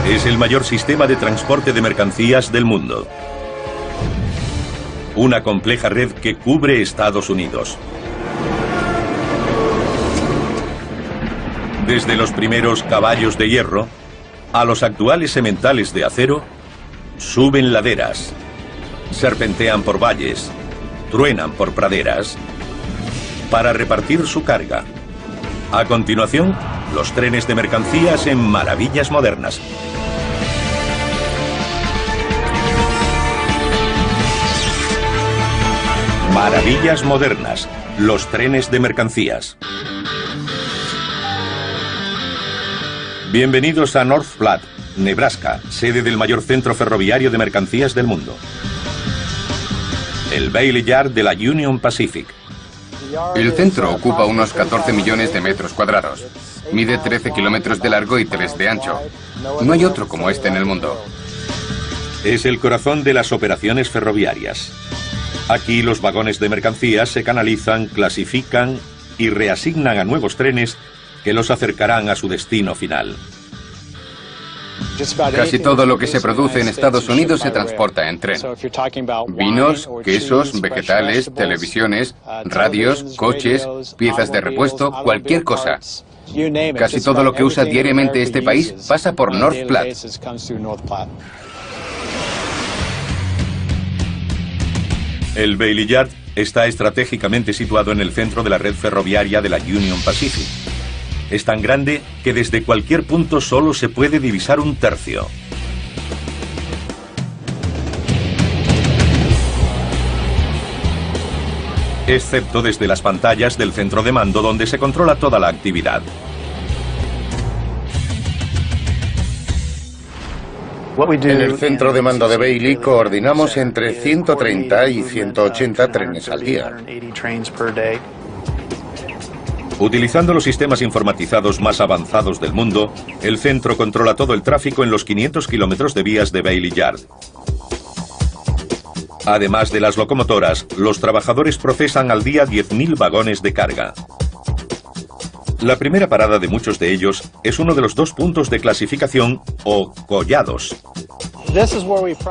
Es el mayor sistema de transporte de mercancías del mundo. Una compleja red que cubre Estados Unidos. Desde los primeros caballos de hierro a los actuales sementales de acero, suben laderas, serpentean por valles, truenan por praderas para repartir su carga. A continuación, los trenes de mercancías en maravillas modernas. Maravillas modernas, los trenes de mercancías. Bienvenidos a North Platte, Nebraska, sede del mayor centro ferroviario de mercancías del mundo. El Bailey Yard de la Union Pacific. El centro ocupa unos 14 millones de metros cuadrados. Mide 13 kilómetros de largo y 3 de ancho. No hay otro como este en el mundo. Es el corazón de las operaciones ferroviarias. Aquí los vagones de mercancías se canalizan, clasifican y reasignan a nuevos trenes que los acercarán a su destino final. Casi todo lo que se produce en Estados Unidos se transporta en tren. Vinos, quesos, vegetales, televisiones, radios, coches, piezas de repuesto, cualquier cosa. Casi todo lo que usa diariamente este país pasa por North Platte. El Bailey Yard está estratégicamente situado en el centro de la red ferroviaria de la Union Pacific. Es tan grande que desde cualquier punto solo se puede divisar un tercio. Excepto desde las pantallas del centro de mando donde se controla toda la actividad. En el centro de mando de Bailey coordinamos entre 130 y 180 trenes al día. Utilizando los sistemas informatizados más avanzados del mundo, el centro controla todo el tráfico en los 500 kilómetros de vías de Bailey Yard. Además de las locomotoras, los trabajadores procesan al día 10.000 vagones de carga. La primera parada de muchos de ellos es uno de los dos puntos de clasificación o collados.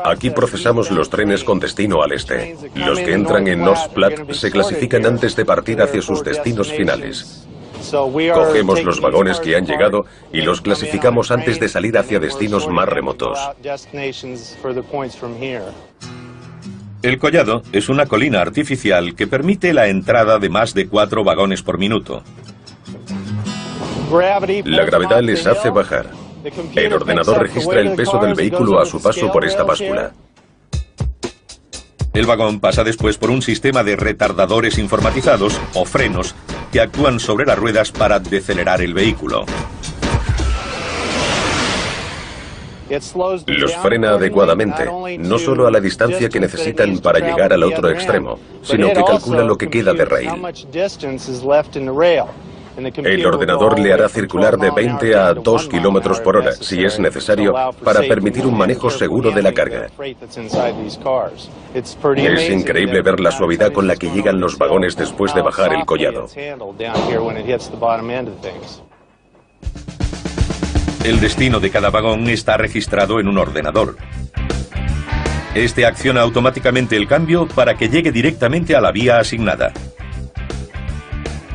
Aquí procesamos los trenes con destino al este. Los que entran en North Platte se clasifican antes de partir hacia sus destinos finales. Cogemos los vagones que han llegado y los clasificamos antes de salir hacia destinos más remotos. El collado es una colina artificial que permite la entrada de más de 4 vagones por minuto. La gravedad les hace bajar. El ordenador registra el peso del vehículo a su paso por esta báscula. El vagón pasa después por un sistema de retardadores informatizados o frenos que actúan sobre las ruedas para decelerar el vehículo. Los frena adecuadamente, no solo a la distancia que necesitan para llegar al otro extremo, sino que calcula lo que queda de rail. El ordenador le hará circular de 20 a 2 kilómetros por hora, si es necesario, para permitir un manejo seguro de la carga. Es increíble ver la suavidad con la que llegan los vagones después de bajar el collado. El destino de cada vagón está registrado en un ordenador. Este acciona automáticamente el cambio para que llegue directamente a la vía asignada.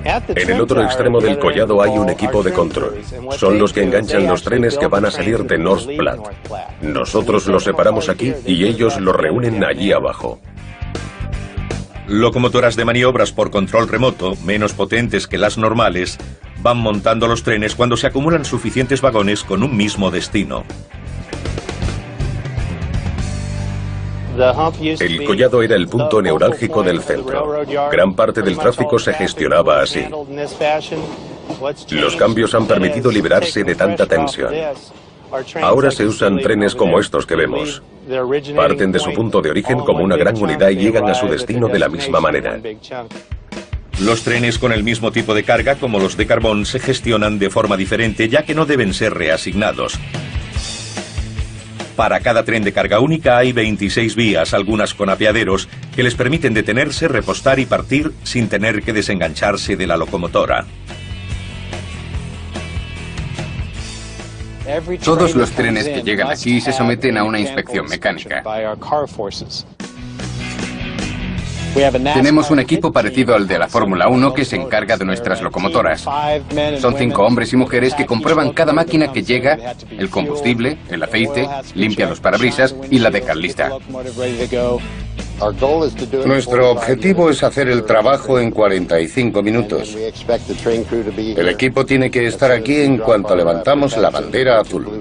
En el otro extremo del collado hay un equipo de control. Son los que enganchan los trenes que van a salir de North Platte. Nosotros los separamos aquí y ellos los reúnen allí abajo. Locomotoras de maniobras por control remoto, menos potentes que las normales, van montando los trenes cuando se acumulan suficientes vagones con un mismo destino. El collado era el punto neurálgico del centro. Gran parte del tráfico se gestionaba así. Los cambios han permitido liberarse de tanta tensión. Ahora se usan trenes como estos que vemos. Parten de su punto de origen como una gran unidad y llegan a su destino de la misma manera. Los trenes con el mismo tipo de carga como los de carbón se gestionan de forma diferente ya que no deben ser reasignados. Para cada tren de carga única hay 26 vías, algunas con apeaderos, que les permiten detenerse, repostar y partir sin tener que desengancharse de la locomotora. Todos los trenes que llegan aquí se someten a una inspección mecánica. Tenemos un equipo parecido al de la Fórmula 1 que se encarga de nuestras locomotoras. Son 5 hombres y mujeres que comprueban cada máquina que llega, el combustible, el aceite, limpian los parabrisas y la dejan lista. Nuestro objetivo es hacer el trabajo en 45 minutos. El equipo tiene que estar aquí en cuanto levantamos la bandera azul.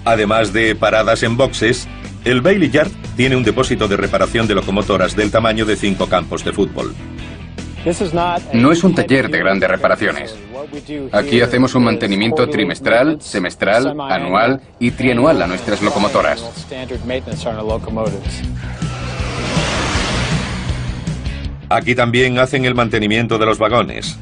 Además de paradas en boxes, el Bailey Yard tiene un depósito de reparación de locomotoras del tamaño de 5 campos de fútbol. No es un taller de grandes reparaciones. Aquí hacemos un mantenimiento trimestral, semestral, anual y trianual a nuestras locomotoras. Aquí también hacen el mantenimiento de los vagones.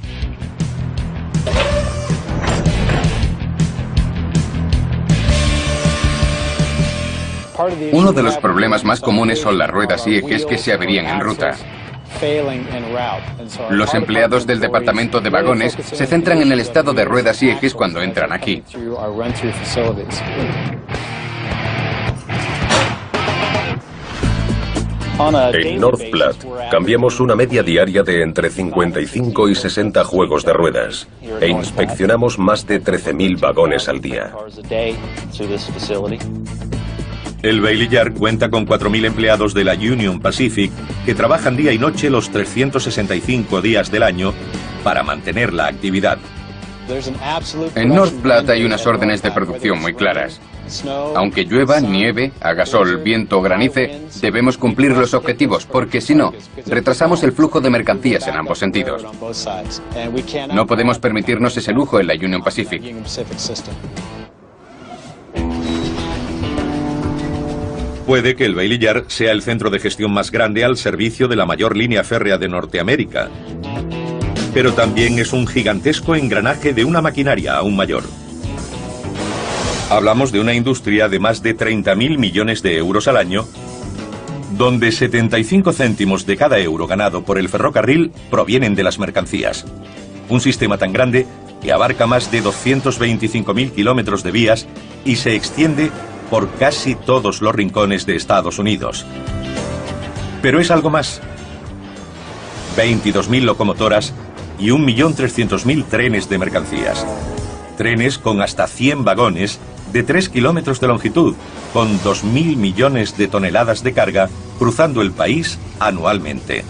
Uno de los problemas más comunes son las ruedas y ejes que se averían en ruta. Los empleados del departamento de vagones se centran en el estado de ruedas y ejes cuando entran aquí. En North Platte cambiamos una media diaria de entre 55 y 60 juegos de ruedas e inspeccionamos más de 13.000 vagones al día. El Bailey Yard cuenta con 4.000 empleados de la Union Pacific que trabajan día y noche los 365 días del año para mantener la actividad. En North Platte hay unas órdenes de producción muy claras. Aunque llueva, nieve, haga sol, viento o granice, debemos cumplir los objetivos porque si no, retrasamos el flujo de mercancías en ambos sentidos. No podemos permitirnos ese lujo en la Union Pacific. Puede que el Bailey Yard sea el centro de gestión más grande al servicio de la mayor línea férrea de Norteamérica, pero también es un gigantesco engranaje de una maquinaria aún mayor. Hablamos de una industria de más de 30.000 millones de euros al año, donde 75 céntimos de cada euro ganado por el ferrocarril provienen de las mercancías. Un sistema tan grande que abarca más de 225.000 kilómetros de vías y se extiende por casi todos los rincones de Estados Unidos. Pero es algo más. 22.000 locomotoras y 1.300.000 trenes de mercancías. Trenes con hasta 100 vagones de 3 kilómetros de longitud, con 2.000 millones de toneladas de carga cruzando el país anualmente.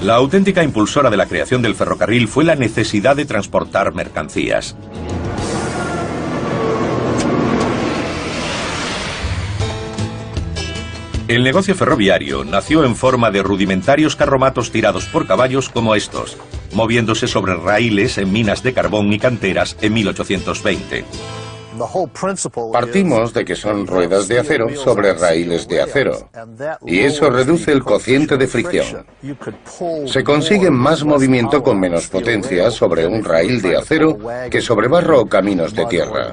La auténtica impulsora de la creación del ferrocarril fue la necesidad de transportar mercancías. El negocio ferroviario nació en forma de rudimentarios carromatos tirados por caballos como estos, moviéndose sobre raíles en minas de carbón y canteras en 1820. Partimos de que son ruedas de acero sobre raíles de acero, y eso reduce el cociente de fricción. Se consigue más movimiento con menos potencia sobre un raíl de acero que sobre barro o caminos de tierra.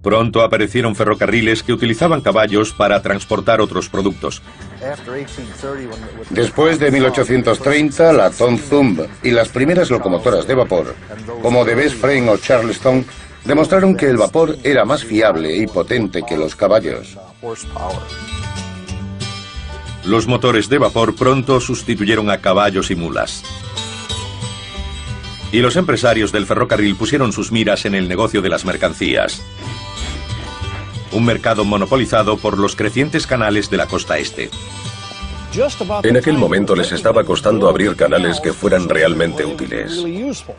Pronto aparecieron ferrocarriles que utilizaban caballos para transportar otros productos. Después de 1830, la Tom Thumb y las primeras locomotoras de vapor, como de Best Friend o Charleston, demostraron que el vapor era más fiable y potente que los caballos. Los motores de vapor pronto sustituyeron a caballos y mulas. Y los empresarios del ferrocarril pusieron sus miras en el negocio de las mercancías. Un mercado monopolizado por los crecientes canales de la costa este. En aquel momento les estaba costando abrir canales que fueran realmente útiles.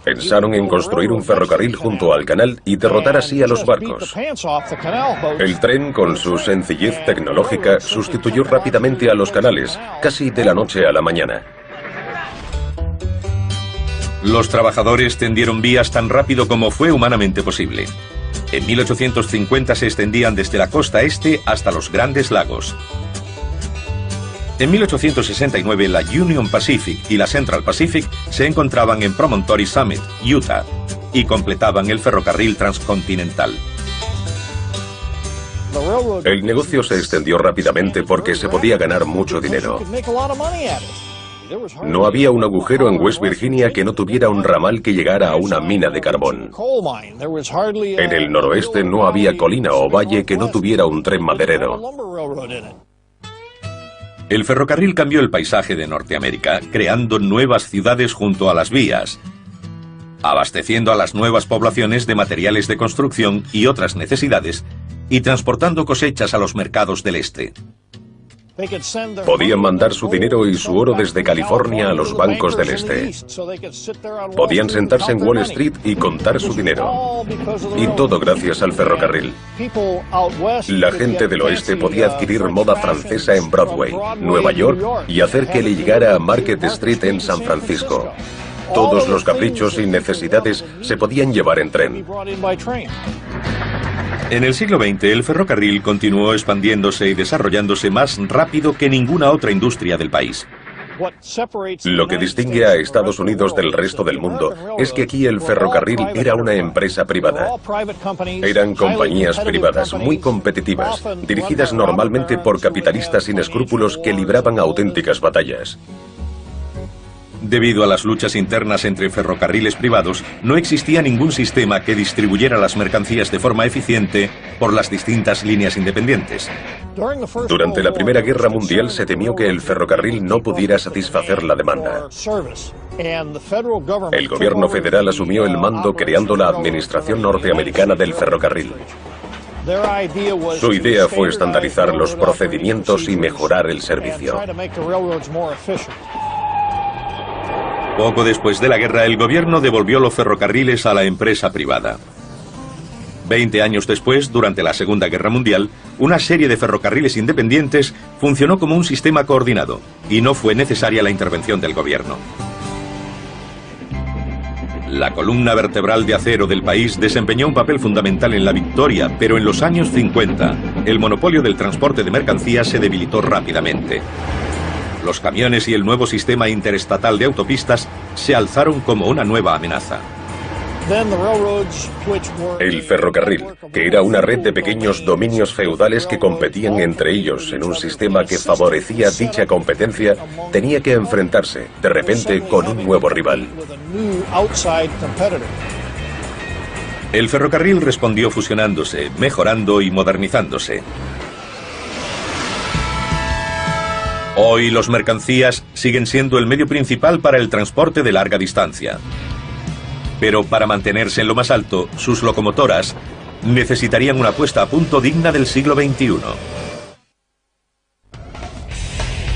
Pensaron en construir un ferrocarril junto al canal y derrotar así a los barcos. El tren, con su sencillez tecnológica, sustituyó rápidamente a los canales, casi de la noche a la mañana. Los trabajadores tendieron vías tan rápido como fue humanamente posible. En 1850 se extendían desde la costa este hasta los Grandes Lagos. En 1869 la Union Pacific y la Central Pacific se encontraban en Promontory Summit, Utah, y completaban el ferrocarril transcontinental. El negocio se extendió rápidamente porque se podía ganar mucho dinero. No había un agujero en West Virginia que no tuviera un ramal que llegara a una mina de carbón. En el noroeste no había colina o valle que no tuviera un tren maderero. El ferrocarril cambió el paisaje de Norteamérica, creando nuevas ciudades junto a las vías, abasteciendo a las nuevas poblaciones de materiales de construcción y otras necesidades, y transportando cosechas a los mercados del este. Podían mandar su dinero y su oro desde California a los bancos del este. Podían sentarse en Wall Street y contar su dinero. Y todo gracias al ferrocarril. La gente del oeste podía adquirir moda francesa en Broadway, Nueva York, y hacer que le llegara a Market Street en San Francisco. Todos los caprichos y necesidades se podían llevar en tren. En el siglo XX, el ferrocarril continuó expandiéndose y desarrollándose más rápido que ninguna otra industria del país. Lo que distingue a Estados Unidos del resto del mundo es que aquí el ferrocarril era una empresa privada. Eran compañías privadas muy competitivas, dirigidas normalmente por capitalistas sin escrúpulos que libraban auténticas batallas. Debido a las luchas internas entre ferrocarriles privados, no existía ningún sistema que distribuyera las mercancías de forma eficiente por las distintas líneas independientes. Durante la Primera Guerra Mundial se temió que el ferrocarril no pudiera satisfacer la demanda. El gobierno federal asumió el mando creando la Administración Norteamericana del Ferrocarril. Su idea fue estandarizar los procedimientos y mejorar el servicio. Poco después de la guerra, el gobierno devolvió los ferrocarriles a la empresa privada. 20 años después, durante la Segunda Guerra Mundial, una serie de ferrocarriles independientes funcionó como un sistema coordinado, y no fue necesaria la intervención del gobierno. La columna vertebral de acero del país desempeñó un papel fundamental en la victoria, pero en los años 50, el monopolio del transporte de mercancías se debilitó rápidamente. Los camiones y el nuevo sistema interestatal de autopistas se alzaron como una nueva amenaza. El ferrocarril, que era una red de pequeños dominios feudales que competían entre ellos en un sistema que favorecía dicha competencia, tenía que enfrentarse, de repente, con un nuevo rival. El ferrocarril respondió fusionándose, mejorando y modernizándose. Hoy los mercancías siguen siendo el medio principal para el transporte de larga distancia. Pero para mantenerse en lo más alto, sus locomotoras necesitarían una puesta a punto digna del siglo XXI.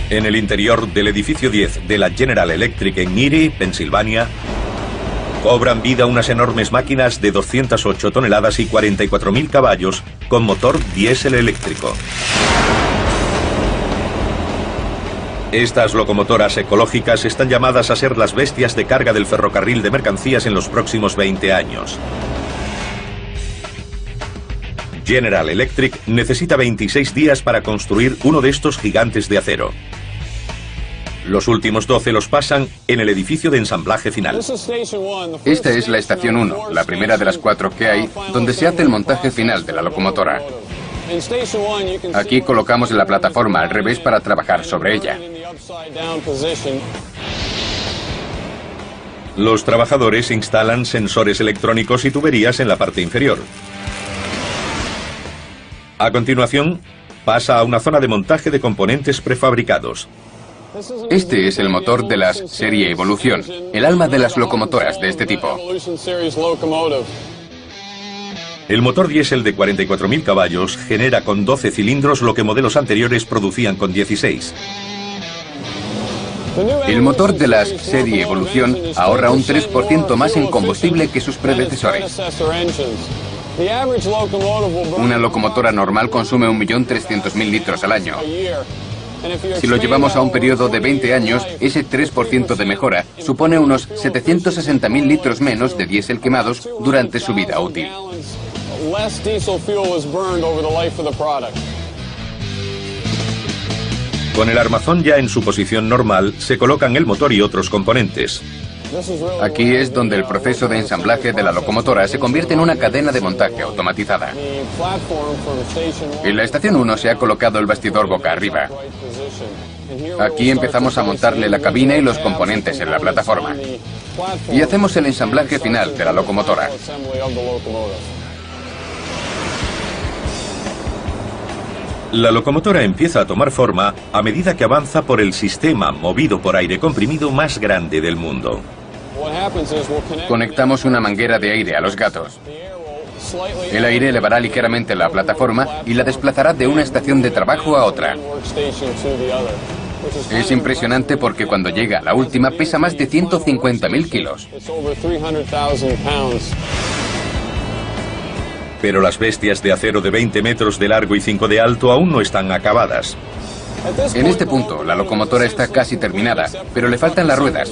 En el interior del edificio 10 de la General Electric en Erie, Pensilvania, cobran vida unas enormes máquinas de 208 toneladas y 44.000 caballos con motor diésel eléctrico. Estas locomotoras ecológicas están llamadas a ser las bestias de carga del ferrocarril de mercancías en los próximos 20 años. General Electric necesita 26 días para construir uno de estos gigantes de acero. Los últimos 12 los pasan en el edificio de ensamblaje final. Esta es la estación 1, la primera de las 4 que hay, donde se hace el montaje final de la locomotora. Aquí colocamos la plataforma al revés para trabajar sobre ella. Los trabajadores instalan sensores electrónicos y tuberías en la parte inferior. A continuación, pasa a una zona de montaje de componentes prefabricados. Este es el motor de las serie Evolución, el alma de las locomotoras de este tipo. El motor diésel de 44.000 caballos genera con 12 cilindros lo que modelos anteriores producían con 16. El motor de las serie Evolución ahorra un 3% más en combustible que sus predecesores. Una locomotora normal consume 1.300.000 litros al año. Si lo llevamos a un periodo de 20 años, ese 3% de mejora supone unos 760.000 litros menos de diésel quemados durante su vida útil. Con el armazón ya en su posición normal, se colocan el motor y otros componentes. Aquí es donde el proceso de ensamblaje de la locomotora se convierte en una cadena de montaje automatizada. En la estación 1 se ha colocado el bastidor boca arriba. Aquí empezamos a montarle la cabina y los componentes en la plataforma. Y hacemos el ensamblaje final de la locomotora. La locomotora empieza a tomar forma a medida que avanza por el sistema movido por aire comprimido más grande del mundo. Conectamos una manguera de aire a los gatos. El aire elevará ligeramente la plataforma y la desplazará de una estación de trabajo a otra. Es impresionante porque cuando llega a la última pesa más de 150.000 kilos. Pero las bestias de acero de 20 metros de largo y 5 de alto aún no están acabadas. En este punto, la locomotora está casi terminada, pero le faltan las ruedas.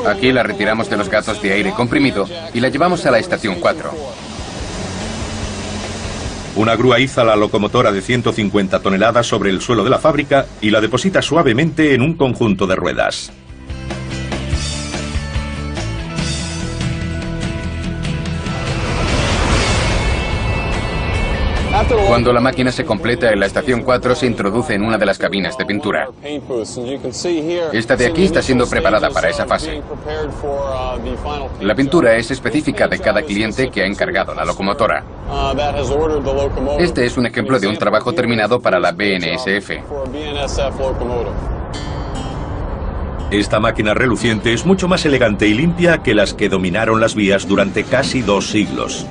Aquí la retiramos de los gatos de aire comprimido y la llevamos a la estación 4. Una grúa iza la locomotora de 150 toneladas sobre el suelo de la fábrica y la deposita suavemente en un conjunto de ruedas. Cuando la máquina se completa en la estación 4, se introduce en una de las cabinas de pintura. Esta de aquí está siendo preparada para esa fase. La pintura es específica de cada cliente que ha encargado la locomotora. Este es un ejemplo de un trabajo terminado para la BNSF. Esta máquina reluciente es mucho más elegante y limpia que las que dominaron las vías durante casi 2 siglos.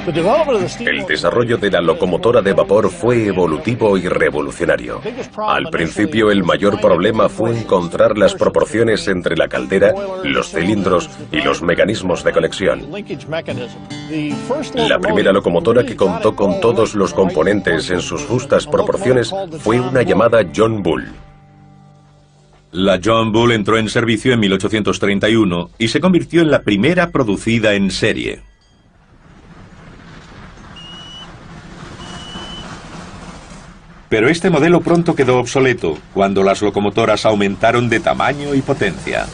El desarrollo de la locomotora de vapor fue evolutivo y revolucionario. Al principio, el mayor problema fue encontrar las proporciones entre la caldera, los cilindros y los mecanismos de conexión. La primera locomotora que contó con todos los componentes en sus justas proporciones fue una llamada John Bull. La John Bull entró en servicio en 1831 y se convirtió en la primera producida en serie. Pero este modelo pronto quedó obsoleto cuando las locomotoras aumentaron de tamaño y potencia.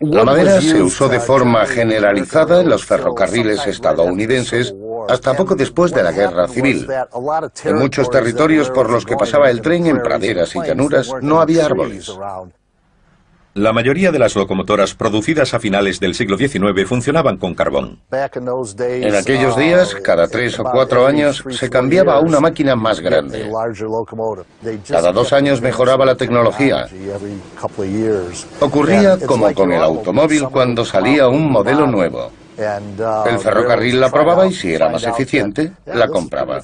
La madera se usó de forma generalizada en los ferrocarriles estadounidenses hasta poco después de la Guerra Civil. En muchos territorios por los que pasaba el tren en praderas y llanuras no había árboles. La mayoría de las locomotoras producidas a finales del siglo XIX funcionaban con carbón. En aquellos días, cada 3 o 4 años, se cambiaba a una máquina más grande. Cada 2 años mejoraba la tecnología. Ocurría como con el automóvil cuando salía un modelo nuevo. El ferrocarril la probaba y si era más eficiente, la compraba.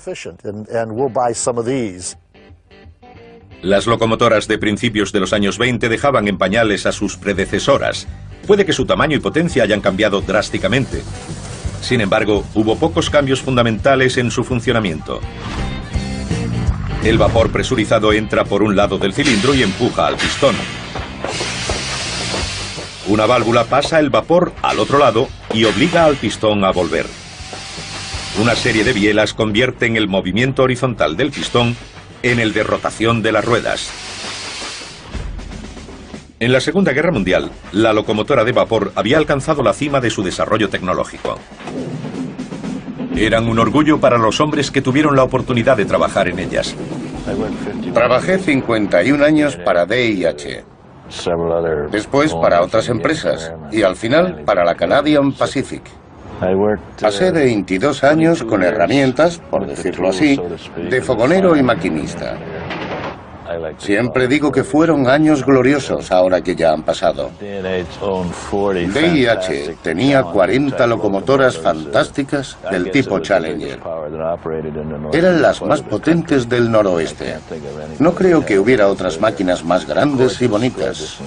Las locomotoras de principios de los años 20 dejaban en pañales a sus predecesoras. Puede que su tamaño y potencia hayan cambiado drásticamente. Sin embargo, hubo pocos cambios fundamentales en su funcionamiento. El vapor presurizado entra por un lado del cilindro y empuja al pistón. Una válvula pasa el vapor al otro lado y obliga al pistón a volver. Una serie de bielas convierten el movimiento horizontal del pistón en el de rotación de las ruedas. En la Segunda Guerra Mundial, la locomotora de vapor había alcanzado la cima de su desarrollo tecnológico. Eran un orgullo para los hombres que tuvieron la oportunidad de trabajar en ellas. Trabajé 51 años para DIH, después para otras empresas y al final para la Canadian Pacific. Pasé 22 años con herramientas, por decirlo así, de fogonero y maquinista. Siempre digo que fueron años gloriosos ahora que ya han pasado. DIH tenía 40 locomotoras fantásticas del tipo Challenger. Eran las más potentes del noroeste. No creo que hubiera otras máquinas más grandes y bonitas.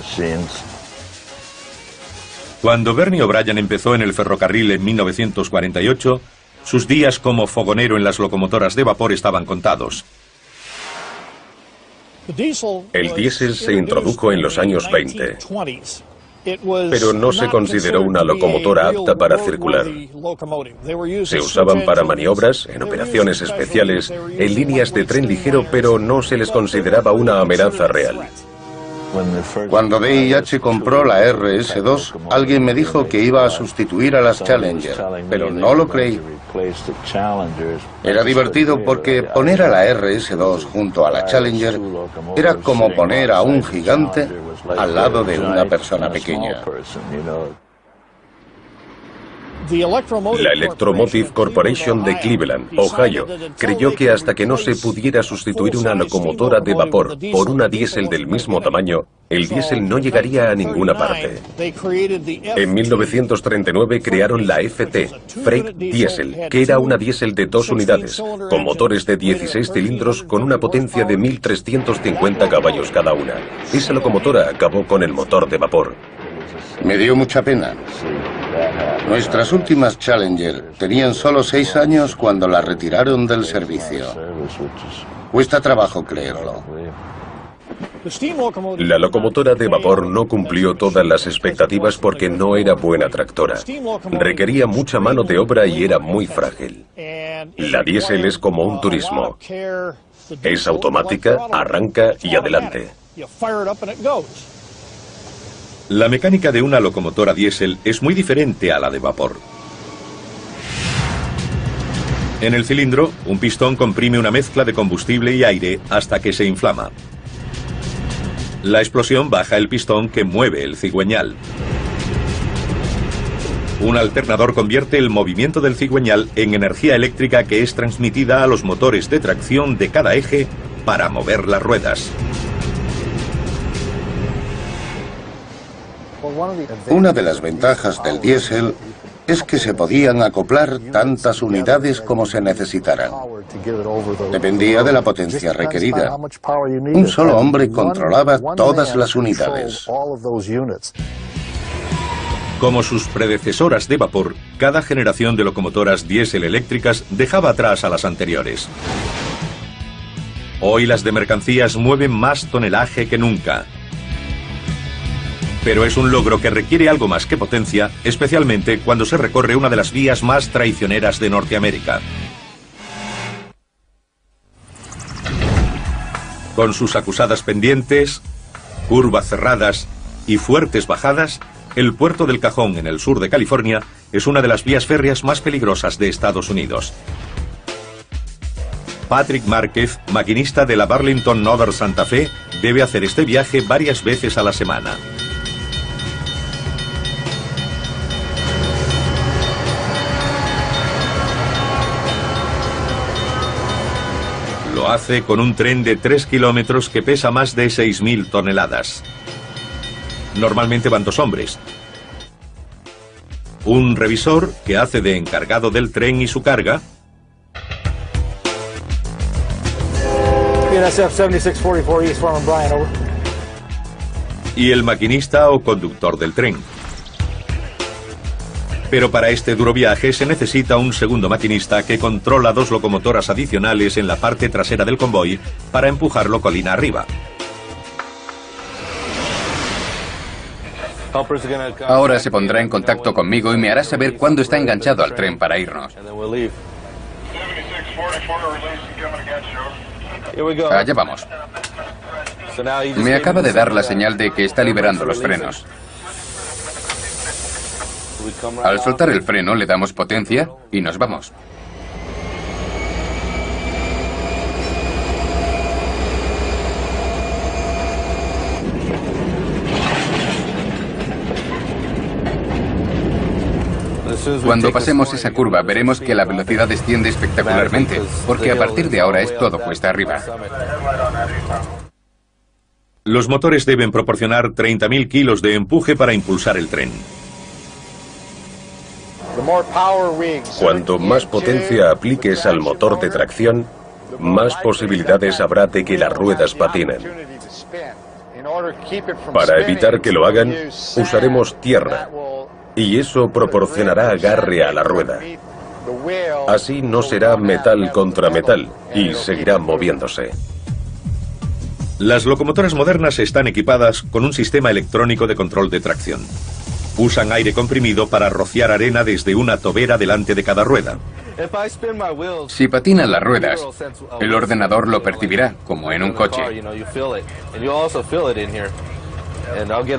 Cuando Bernie O'Brien empezó en el ferrocarril en 1948, sus días como fogonero en las locomotoras de vapor estaban contados. El diésel se introdujo en los años 20, pero no se consideró una locomotora apta para circular. Se usaban para maniobras, en operaciones especiales, en líneas de tren ligero, pero no se les consideraba una amenaza real. Cuando DIH compró la RS-2, alguien me dijo que iba a sustituir a las Challenger, pero no lo creí. Era divertido porque poner a la RS-2 junto a la Challenger era como poner a un gigante al lado de una persona pequeña. La Electromotive Corporation de Cleveland, Ohio, creyó que hasta que no se pudiera sustituir una locomotora de vapor por una diésel del mismo tamaño, el diésel no llegaría a ninguna parte. En 1939 crearon la FT, Freight Diesel, que era una diésel de 2 unidades, con motores de 16 cilindros con una potencia de 1.350 caballos cada una. Esa locomotora acabó con el motor de vapor. Me dio mucha pena. Nuestras últimas Challenger tenían solo 6 años cuando la retiraron del servicio. Cuesta trabajo creerlo. La locomotora de vapor no cumplió todas las expectativas porque no era buena tractora. Requería mucha mano de obra y era muy frágil. La diésel es como un turismo. Es automática, arranca y adelante. La mecánica de una locomotora diésel es muy diferente a la de vapor. En el cilindro, un pistón comprime una mezcla de combustible y aire hasta que se inflama. La explosión baja el pistón que mueve el cigüeñal. Un alternador convierte el movimiento del cigüeñal en energía eléctrica que es transmitida a los motores de tracción de cada eje para mover las ruedas. Una de las ventajas del diésel es que se podían acoplar tantas unidades como se necesitaran. Dependía de la potencia requerida. Un solo hombre controlaba todas las unidades. Como sus predecesoras de vapor, cada generación de locomotoras diésel eléctricas dejaba atrás a las anteriores. Hoy las de mercancías mueven más tonelaje que nunca. Pero es un logro que requiere algo más que potencia, especialmente cuando se recorre una de las vías más traicioneras de Norteamérica. Con sus acusadas pendientes, curvas cerradas y fuertes bajadas, el puerto del Cajón en el sur de California es una de las vías férreas más peligrosas de Estados Unidos. Patrick Márquez, maquinista de la Burlington Northern Santa Fe, debe hacer este viaje varias veces a la semana. Lo hace con un tren de 3 kilómetros que pesa más de 6.000 toneladas. Normalmente van 2 hombres. Un revisor que hace de encargado del tren y su carga. Y el maquinista o conductor del tren. Pero para este duro viaje se necesita un segundo maquinista que controla 2 locomotoras adicionales en la parte trasera del convoy para empujarlo colina arriba. Ahora se pondrá en contacto conmigo y me hará saber cuándo está enganchado al tren para irnos. Allá vamos. Me acaba de dar la señal de que está liberando los frenos. Al soltar el freno le damos potencia y nos vamos. Cuando pasemos esa curva veremos que la velocidad desciende espectacularmente, porque a partir de ahora es todo cuesta arriba. Los motores deben proporcionar 30.000 kilos de empuje para impulsar el tren. Cuanto más potencia apliques al motor de tracción, más posibilidades habrá de que las ruedas patinen. Para evitar que lo hagan, usaremos tierra, y eso proporcionará agarre a la rueda. Así no será metal contra metal, y seguirá moviéndose. Las locomotoras modernas están equipadas con un sistema electrónico de control de tracción. Usan aire comprimido para rociar arena desde una tobera delante de cada rueda. Si patinan las ruedas, el ordenador lo percibirá, como en un coche.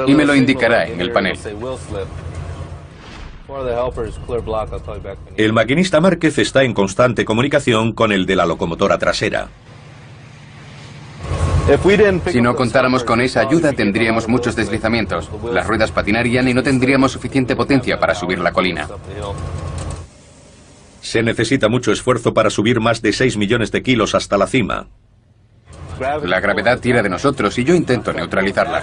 y me lo indicará en el panel. El maquinista Márquez está en constante comunicación con el de la locomotora trasera. Si no contáramos con esa ayuda, tendríamos muchos deslizamientos. Las ruedas patinarían y no tendríamos suficiente potencia para subir la colina. Se necesita mucho esfuerzo para subir más de 6 millones de kilos hasta la cima. La gravedad tira de nosotros y yo intento neutralizarla.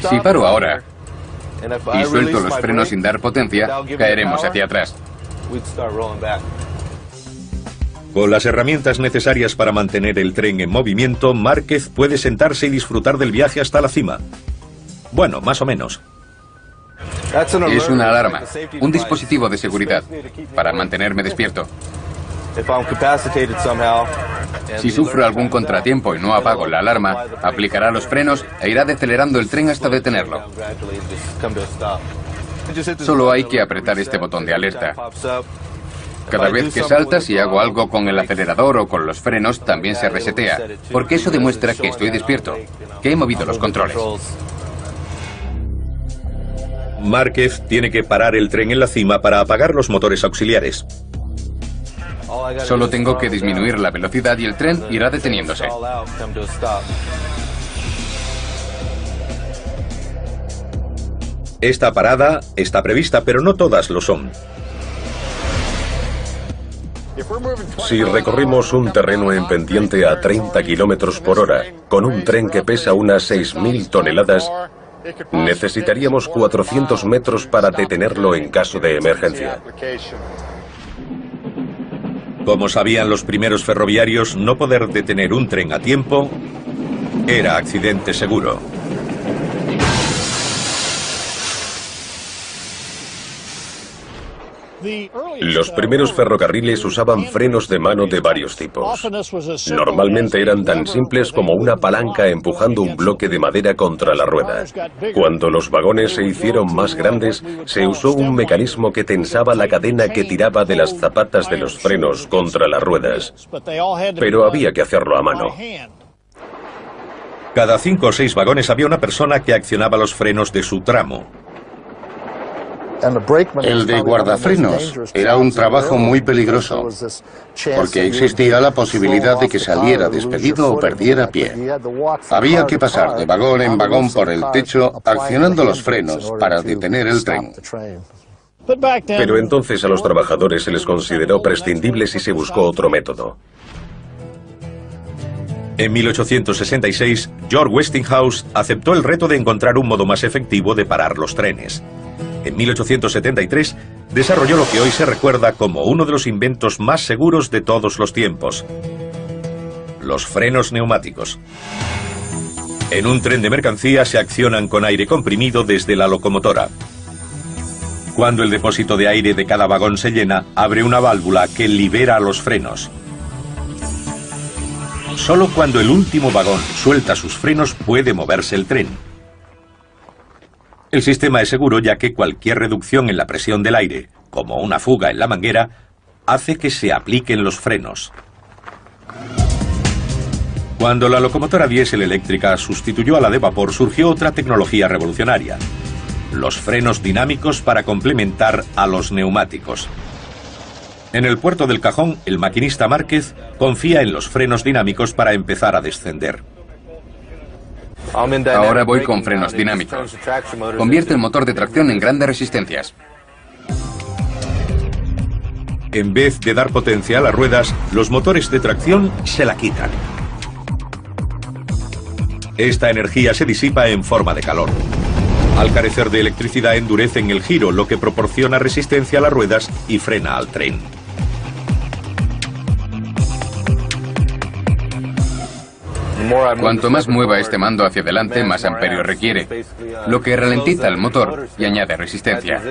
Si paro ahora y suelto los frenos sin dar potencia, caeremos hacia atrás. Con las herramientas necesarias para mantener el tren en movimiento, Márquez puede sentarse y disfrutar del viaje hasta la cima. Bueno, más o menos. Es una alarma, un dispositivo de seguridad, para mantenerme despierto. Si sufro algún contratiempo y no apago la alarma, aplicará los frenos e irá decelerando el tren hasta detenerlo. Solo hay que apretar este botón de alerta. Cada vez que salta, si hago algo con el acelerador o con los frenos, también se resetea, porque eso demuestra que estoy despierto, que he movido los controles. Márquez tiene que parar el tren en la cima para apagar los motores auxiliares. Solo tengo que disminuir la velocidad y el tren irá deteniéndose. Esta parada está prevista, pero no todas lo son. Si recorrimos un terreno en pendiente a 30 kilómetros por hora, con un tren que pesa unas 6.000 toneladas, necesitaríamos 400 metros para detenerlo en caso de emergencia. Como sabían los primeros ferroviarios, no poder detener un tren a tiempo era accidente seguro. Los primeros ferrocarriles usaban frenos de mano de varios tipos. Normalmente eran tan simples como una palanca empujando un bloque de madera contra la rueda. Cuando los vagones se hicieron más grandes, se usó un mecanismo que tensaba la cadena que tiraba de las zapatas de los frenos contra las ruedas. Pero había que hacerlo a mano. Cada 5 o 6 vagones había una persona que accionaba los frenos de su tramo. El de guardafrenos era un trabajo muy peligroso, porque existía la posibilidad de que saliera despedido o perdiera pie. Había que pasar de vagón en vagón por el techo, accionando los frenos para detener el tren. Pero entonces a los trabajadores se les consideró prescindibles y se buscó otro método. En 1866, George Westinghouse aceptó el reto de encontrar un modo más efectivo de parar los trenes. En 1873, desarrolló lo que hoy se recuerda como uno de los inventos más seguros de todos los tiempos: los frenos neumáticos. En un tren de mercancía se accionan con aire comprimido desde la locomotora. Cuando el depósito de aire de cada vagón se llena, abre una válvula que libera los frenos. Solo cuando el último vagón suelta sus frenos puede moverse el tren. El sistema es seguro ya que cualquier reducción en la presión del aire, como una fuga en la manguera, hace que se apliquen los frenos. Cuando la locomotora diésel eléctrica sustituyó a la de vapor, surgió otra tecnología revolucionaria: los frenos dinámicos para complementar a los neumáticos. En el puerto del Cajón, el maquinista Márquez confía en los frenos dinámicos para empezar a descender. Ahora voy con frenos dinámicos. Convierte el motor de tracción en grandes resistencias. En vez de dar potencia a las ruedas, los motores de tracción se la quitan. Esta energía se disipa en forma de calor. Al carecer de electricidad, endurecen el giro, lo que proporciona resistencia a las ruedas y frena al tren. Cuanto más mueva este mando hacia adelante, más amperios requiere, lo que ralentiza el motor y añade resistencia.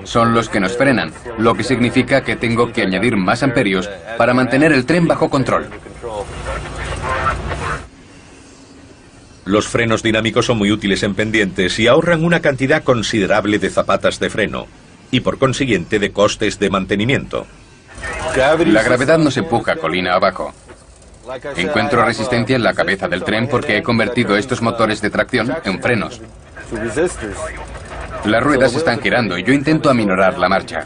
Son los que nos frenan, lo que significa que tengo que añadir más amperios para mantener el tren bajo control. Los frenos dinámicos son muy útiles en pendientes y ahorran una cantidad considerable de zapatas de freno. y por consiguiente de costes de mantenimiento. La gravedad nos empuja colina abajo. Encuentro resistencia en la cabeza del tren porque he convertido estos motores de tracción en frenos. Las ruedas están girando y yo intento aminorar la marcha.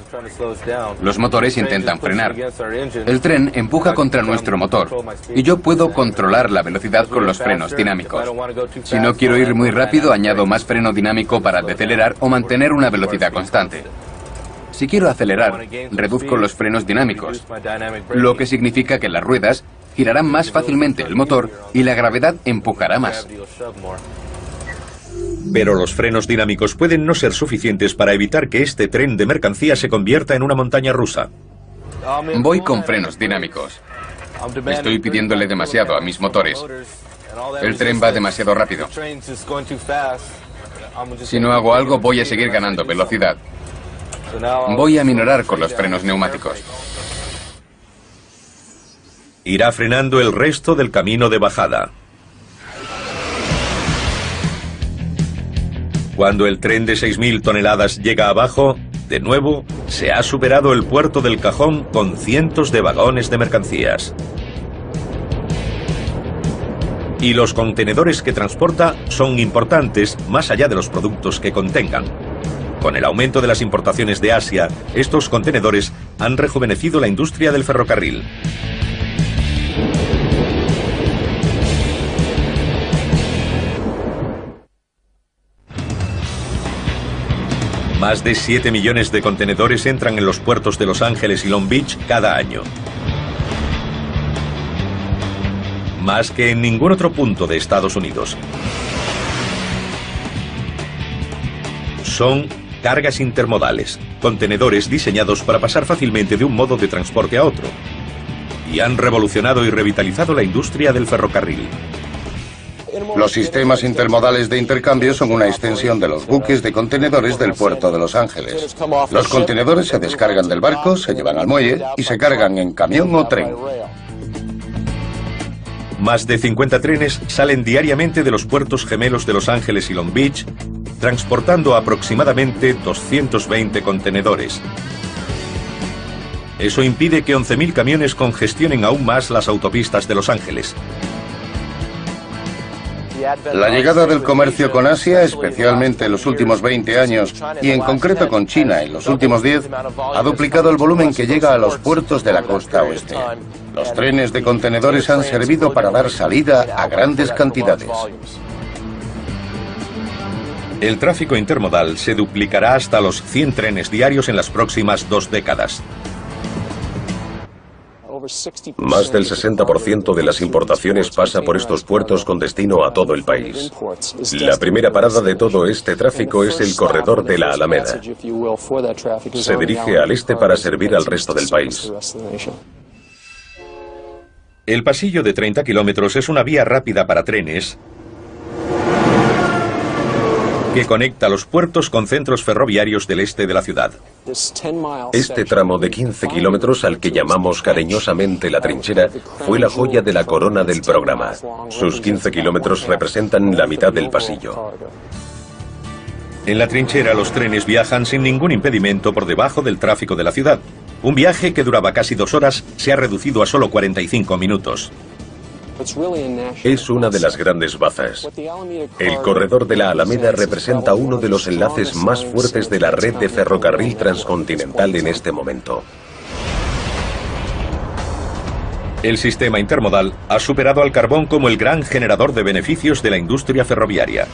Los motores intentan frenar. El tren empuja contra nuestro motor y yo puedo controlar la velocidad con los frenos dinámicos. Si no quiero ir muy rápido, añado más freno dinámico para decelerar o mantener una velocidad constante. Si quiero acelerar, reduzco los frenos dinámicos, lo que significa que las ruedas girarán más fácilmente el motor y la gravedad empujará más. Pero los frenos dinámicos pueden no ser suficientes para evitar que este tren de mercancía se convierta en una montaña rusa. Voy con frenos dinámicos. Estoy pidiéndole demasiado a mis motores. El tren va demasiado rápido. Si no hago algo, voy a seguir ganando velocidad. Voy a aminorar con los frenos neumáticos. Irá frenando el resto del camino de bajada. Cuando el tren de 6.000 toneladas llega abajo, de nuevo, se ha superado el puerto del Cajón con cientos de vagones de mercancías. Y los contenedores que transporta son importantes más allá de los productos que contengan. Con el aumento de las importaciones de Asia, estos contenedores han rejuvenecido la industria del ferrocarril. Más de 7 millones de contenedores entran en los puertos de Los Ángeles y Long Beach cada año. Más que en ningún otro punto de Estados Unidos. Son cargas intermodales, contenedores diseñados para pasar fácilmente de un modo de transporte a otro. Y han revolucionado y revitalizado la industria del ferrocarril. Los sistemas intermodales de intercambio son una extensión de los buques de contenedores del puerto de Los Ángeles. Los contenedores se descargan del barco, se llevan al muelle y se cargan en camión o tren. Más de 50 trenes salen diariamente de los puertos gemelos de Los Ángeles y Long Beach, transportando aproximadamente 220 contenedores. Eso impide que 11.000 camiones congestionen aún más las autopistas de Los Ángeles. La llegada del comercio con Asia, especialmente en los últimos 20 años, y en concreto con China en los últimos 10, ha duplicado el volumen que llega a los puertos de la costa oeste. Los trenes de contenedores han servido para dar salida a grandes cantidades. El tráfico intermodal se duplicará hasta los 100 trenes diarios en las próximas 2 décadas. Más del 60% de las importaciones pasa por estos puertos con destino a todo el país. La primera parada de todo este tráfico es el corredor de la Alameda. Se dirige al este para servir al resto del país. El pasillo de 30 kilómetros es una vía rápida para trenes que conecta los puertos con centros ferroviarios del este de la ciudad. Este tramo de 15 kilómetros, al que llamamos cariñosamente la trinchera, fue la joya de la corona del programa. Sus 15 kilómetros representan la mitad del pasillo. En la trinchera los trenes viajan sin ningún impedimento por debajo del tráfico de la ciudad. Un viaje que duraba casi 2 horas se ha reducido a solo 45 minutos. Es una de las grandes bazas. El corredor de la Alameda representa uno de los enlaces más fuertes de la red de ferrocarril transcontinental en este momento. El sistema intermodal ha superado al carbón como el gran generador de beneficios de la industria ferroviaria.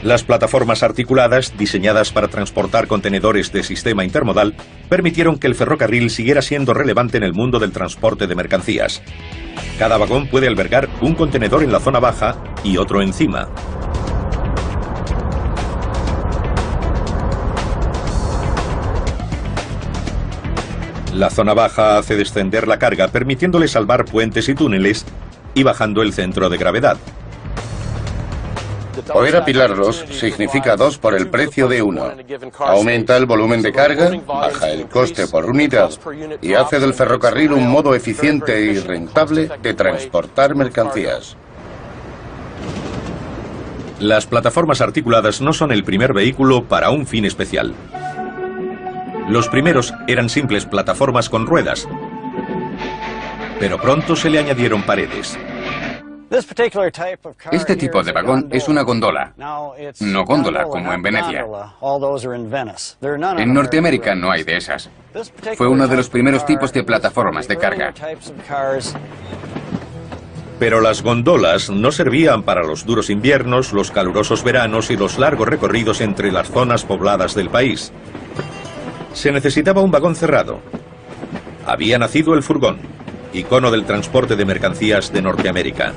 Las plataformas articuladas, diseñadas para transportar contenedores de sistema intermodal, permitieron que el ferrocarril siguiera siendo relevante en el mundo del transporte de mercancías. Cada vagón puede albergar un contenedor en la zona baja y otro encima. La zona baja hace descender la carga, permitiéndole salvar puentes y túneles y bajando el centro de gravedad. Poder apilarlos significa 2 por el precio de 1. Aumenta el volumen de carga, baja el coste por unidad y hace del ferrocarril un modo eficiente y rentable de transportar mercancías. Las plataformas articuladas no son el primer vehículo para un fin especial. Los primeros eran simples plataformas con ruedas, pero pronto se le añadieron paredes. Este tipo de vagón es una góndola, no góndola como en Venecia. En Norteamérica no hay de esas. Fue uno de los primeros tipos de plataformas de carga. Pero las góndolas no servían para los duros inviernos, los calurosos veranos y los largos recorridos entre las zonas pobladas del país. Se necesitaba un vagón cerrado. Había nacido el furgón, icono del transporte de mercancías de Norteamérica.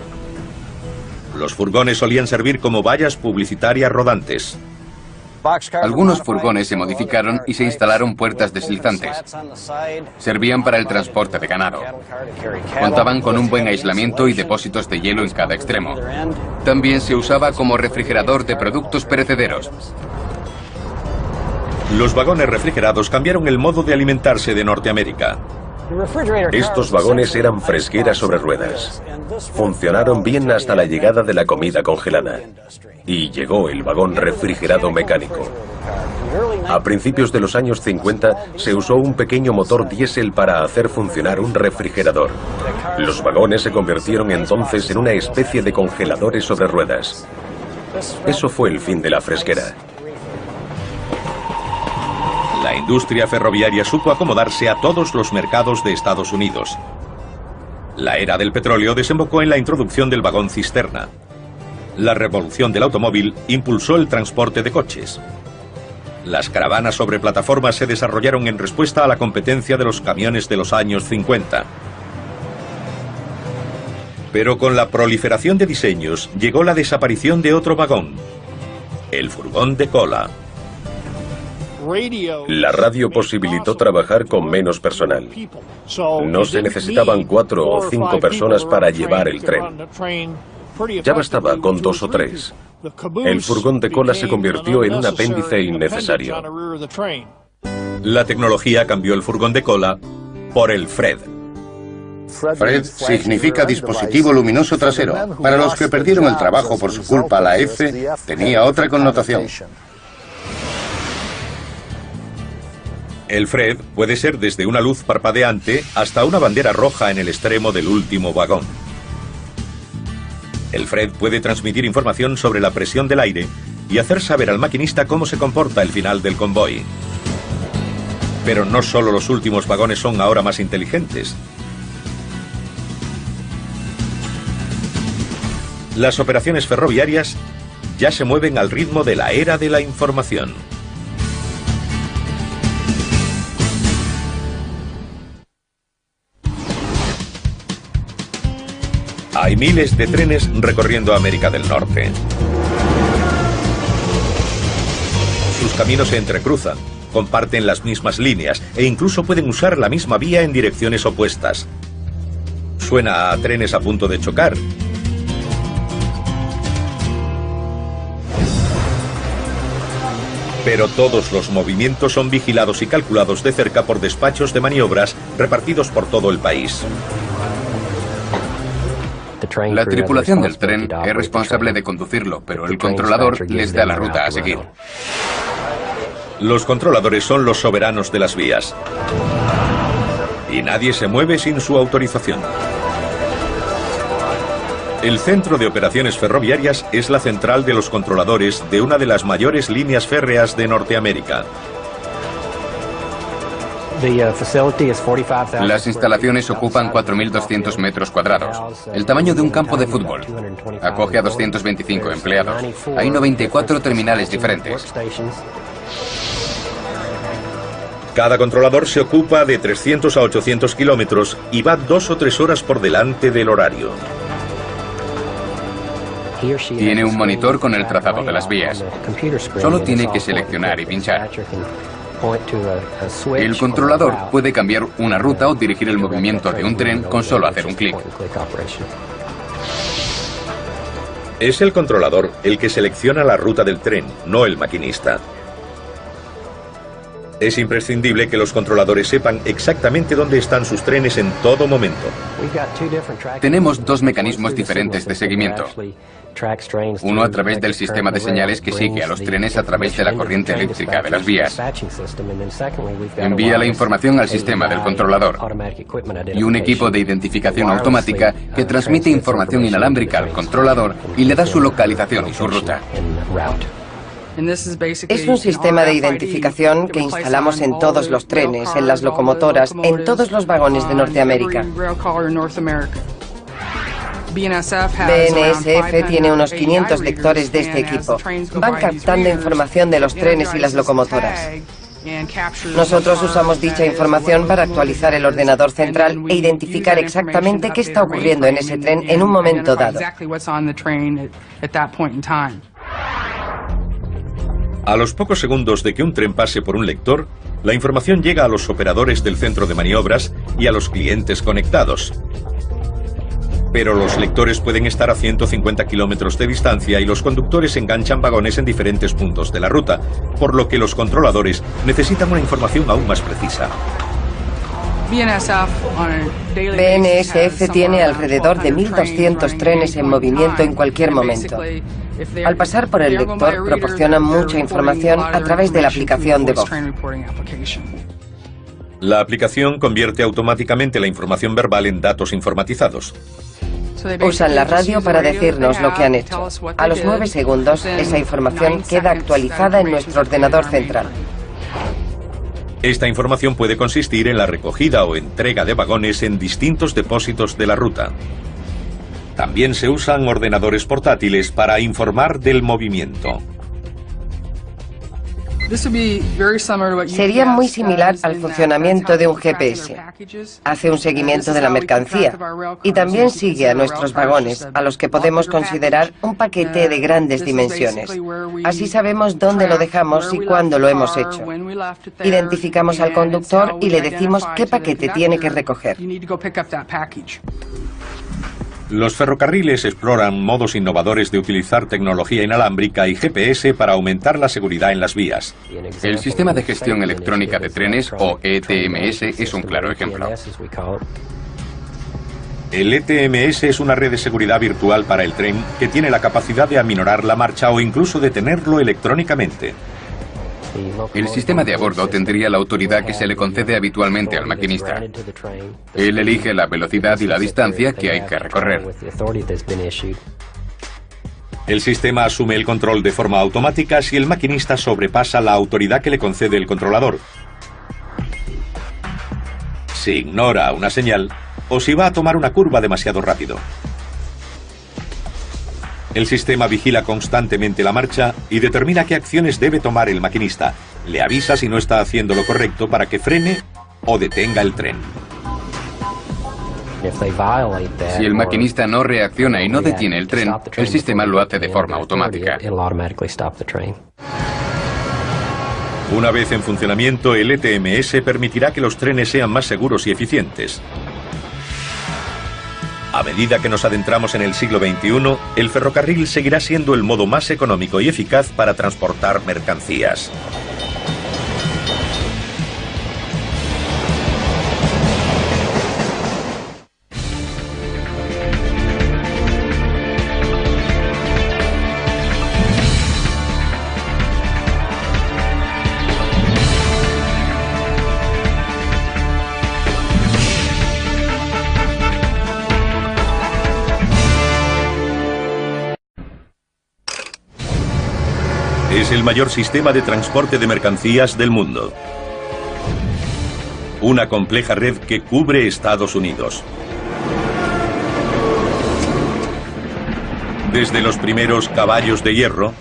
Los furgones solían servir como vallas publicitarias rodantes. Algunos furgones se modificaron y se instalaron puertas deslizantes. Servían para el transporte de ganado. Contaban con un buen aislamiento y depósitos de hielo en cada extremo. También se usaba como refrigerador de productos perecederos. Los vagones refrigerados cambiaron el modo de alimentarse de Norteamérica. Estos vagones eran fresqueras sobre ruedas. Funcionaron bien hasta la llegada de la comida congelada. Y llegó el vagón refrigerado mecánico. A principios de los años 50 se usó un pequeño motor diésel para hacer funcionar un refrigerador. Los vagones se convirtieron entonces en una especie de congeladores sobre ruedas. Eso fue el fin de la fresquera. La industria ferroviaria supo acomodarse a todos los mercados de Estados Unidos. La era del petróleo desembocó en la introducción del vagón cisterna. La revolución del automóvil impulsó el transporte de coches. Las caravanas sobre plataformas se desarrollaron en respuesta a la competencia de los camiones de los años 50. Pero con la proliferación de diseños llegó la desaparición de otro vagón, el furgón de cola. La radio posibilitó trabajar con menos personal. No se necesitaban 4 o 5 personas para llevar el tren. Ya bastaba con 2 o 3. El furgón de cola se convirtió en un apéndice innecesario. La tecnología cambió el furgón de cola por el FRED. FRED significa dispositivo luminoso trasero. Para los que perdieron el trabajo por su culpa, la F tenía otra connotación. El FRED puede ser desde una luz parpadeante hasta una bandera roja en el extremo del último vagón. El FRED puede transmitir información sobre la presión del aire y hacer saber al maquinista cómo se comporta el final del convoy. Pero no solo los últimos vagones son ahora más inteligentes. Las operaciones ferroviarias ya se mueven al ritmo de la era de la información. Hay miles de trenes recorriendo América del Norte. Sus caminos se entrecruzan, comparten las mismas líneas e incluso pueden usar la misma vía en direcciones opuestas. Suena a trenes a punto de chocar. Pero todos los movimientos son vigilados y calculados de cerca por despachos de maniobras repartidos por todo el país. La tripulación del tren es responsable de conducirlo, pero el controlador les da la ruta a seguir. Los controladores son los soberanos de las vías. Y nadie se mueve sin su autorización. El Centro de Operaciones Ferroviarias es la central de los controladores de una de las mayores líneas férreas de Norteamérica. Las instalaciones ocupan 4.200 metros cuadrados, el tamaño de un campo de fútbol. Acoge a 225 empleados. Hay 94 terminales diferentes. Cada controlador se ocupa de 300 a 800 kilómetros y va 2 o 3 horas por delante del horario. Tiene un monitor con el trazado de las vías. Solo tiene que seleccionar y pinchar. El controlador puede cambiar una ruta o dirigir el movimiento de un tren con solo hacer un clic. Es el controlador el que selecciona la ruta del tren, no el maquinista. Es imprescindible que los controladores sepan exactamente dónde están sus trenes en todo momento. Tenemos dos mecanismos diferentes de seguimiento. Uno a través del sistema de señales que sigue a los trenes a través de la corriente eléctrica de las vías. Envía la información al sistema del controlador. Y un equipo de identificación automática que transmite información inalámbrica al controlador y le da su localización y su ruta. Es un sistema de identificación que instalamos en todos los trenes, en las locomotoras, en todos los vagones de Norteamérica. BNSF tiene unos 500 lectores de este equipo. Van captando información de los trenes y las locomotoras. Nosotros usamos dicha información para actualizar el ordenador central e identificar exactamente qué está ocurriendo en ese tren en un momento dado. A los pocos segundos de que un tren pase por un lector, la información llega a los operadores del centro de maniobras y a los clientes conectados. Pero los lectores pueden estar a 150 kilómetros de distancia y los conductores enganchan vagones en diferentes puntos de la ruta, por lo que los controladores necesitan una información aún más precisa. BNSF tiene alrededor de 1.200 trenes en movimiento en cualquier momento. Al pasar por el lector, proporcionan mucha información a través de la aplicación de voz. La aplicación convierte automáticamente la información verbal en datos informatizados. Usan la radio para decirnos lo que han hecho. A los 9 segundos, esa información queda actualizada en nuestro ordenador central. Esta información puede consistir en la recogida o entrega de vagones en distintos depósitos de la ruta. También se usan ordenadores portátiles para informar del movimiento. Sería muy similar al funcionamiento de un GPS. Hace un seguimiento de la mercancía y también sigue a nuestros vagones, a los que podemos considerar un paquete de grandes dimensiones. Así sabemos dónde lo dejamos y cuándo lo hemos hecho. Identificamos al conductor y le decimos qué paquete tiene que recoger. Los ferrocarriles exploran modos innovadores de utilizar tecnología inalámbrica y GPS para aumentar la seguridad en las vías. El sistema de gestión electrónica de trenes, o ETMS, es un claro ejemplo. El ETMS es una red de seguridad virtual para el tren que tiene la capacidad de aminorar la marcha o incluso detenerlo electrónicamente. El sistema de a bordo tendría la autoridad que se le concede habitualmente al maquinista. Él elige la velocidad y la distancia que hay que recorrer. El sistema asume el control de forma automática si el maquinista sobrepasa la autoridad que le concede el controlador, si ignora una señal o si va a tomar una curva demasiado rápido. El sistema vigila constantemente la marcha y determina qué acciones debe tomar el maquinista. Le avisa si no está haciendo lo correcto para que frene o detenga el tren. Si el maquinista no reacciona y no detiene el tren, el sistema lo hace de forma automática. Una vez en funcionamiento, el ETMS permitirá que los trenes sean más seguros y eficientes. A medida que nos adentramos en el siglo XXI, el ferrocarril seguirá siendo el modo más económico y eficaz para transportar mercancías. Es el mayor sistema de transporte de mercancías del mundo. Una compleja red que cubre Estados Unidos. Desde los primeros caballos de hierro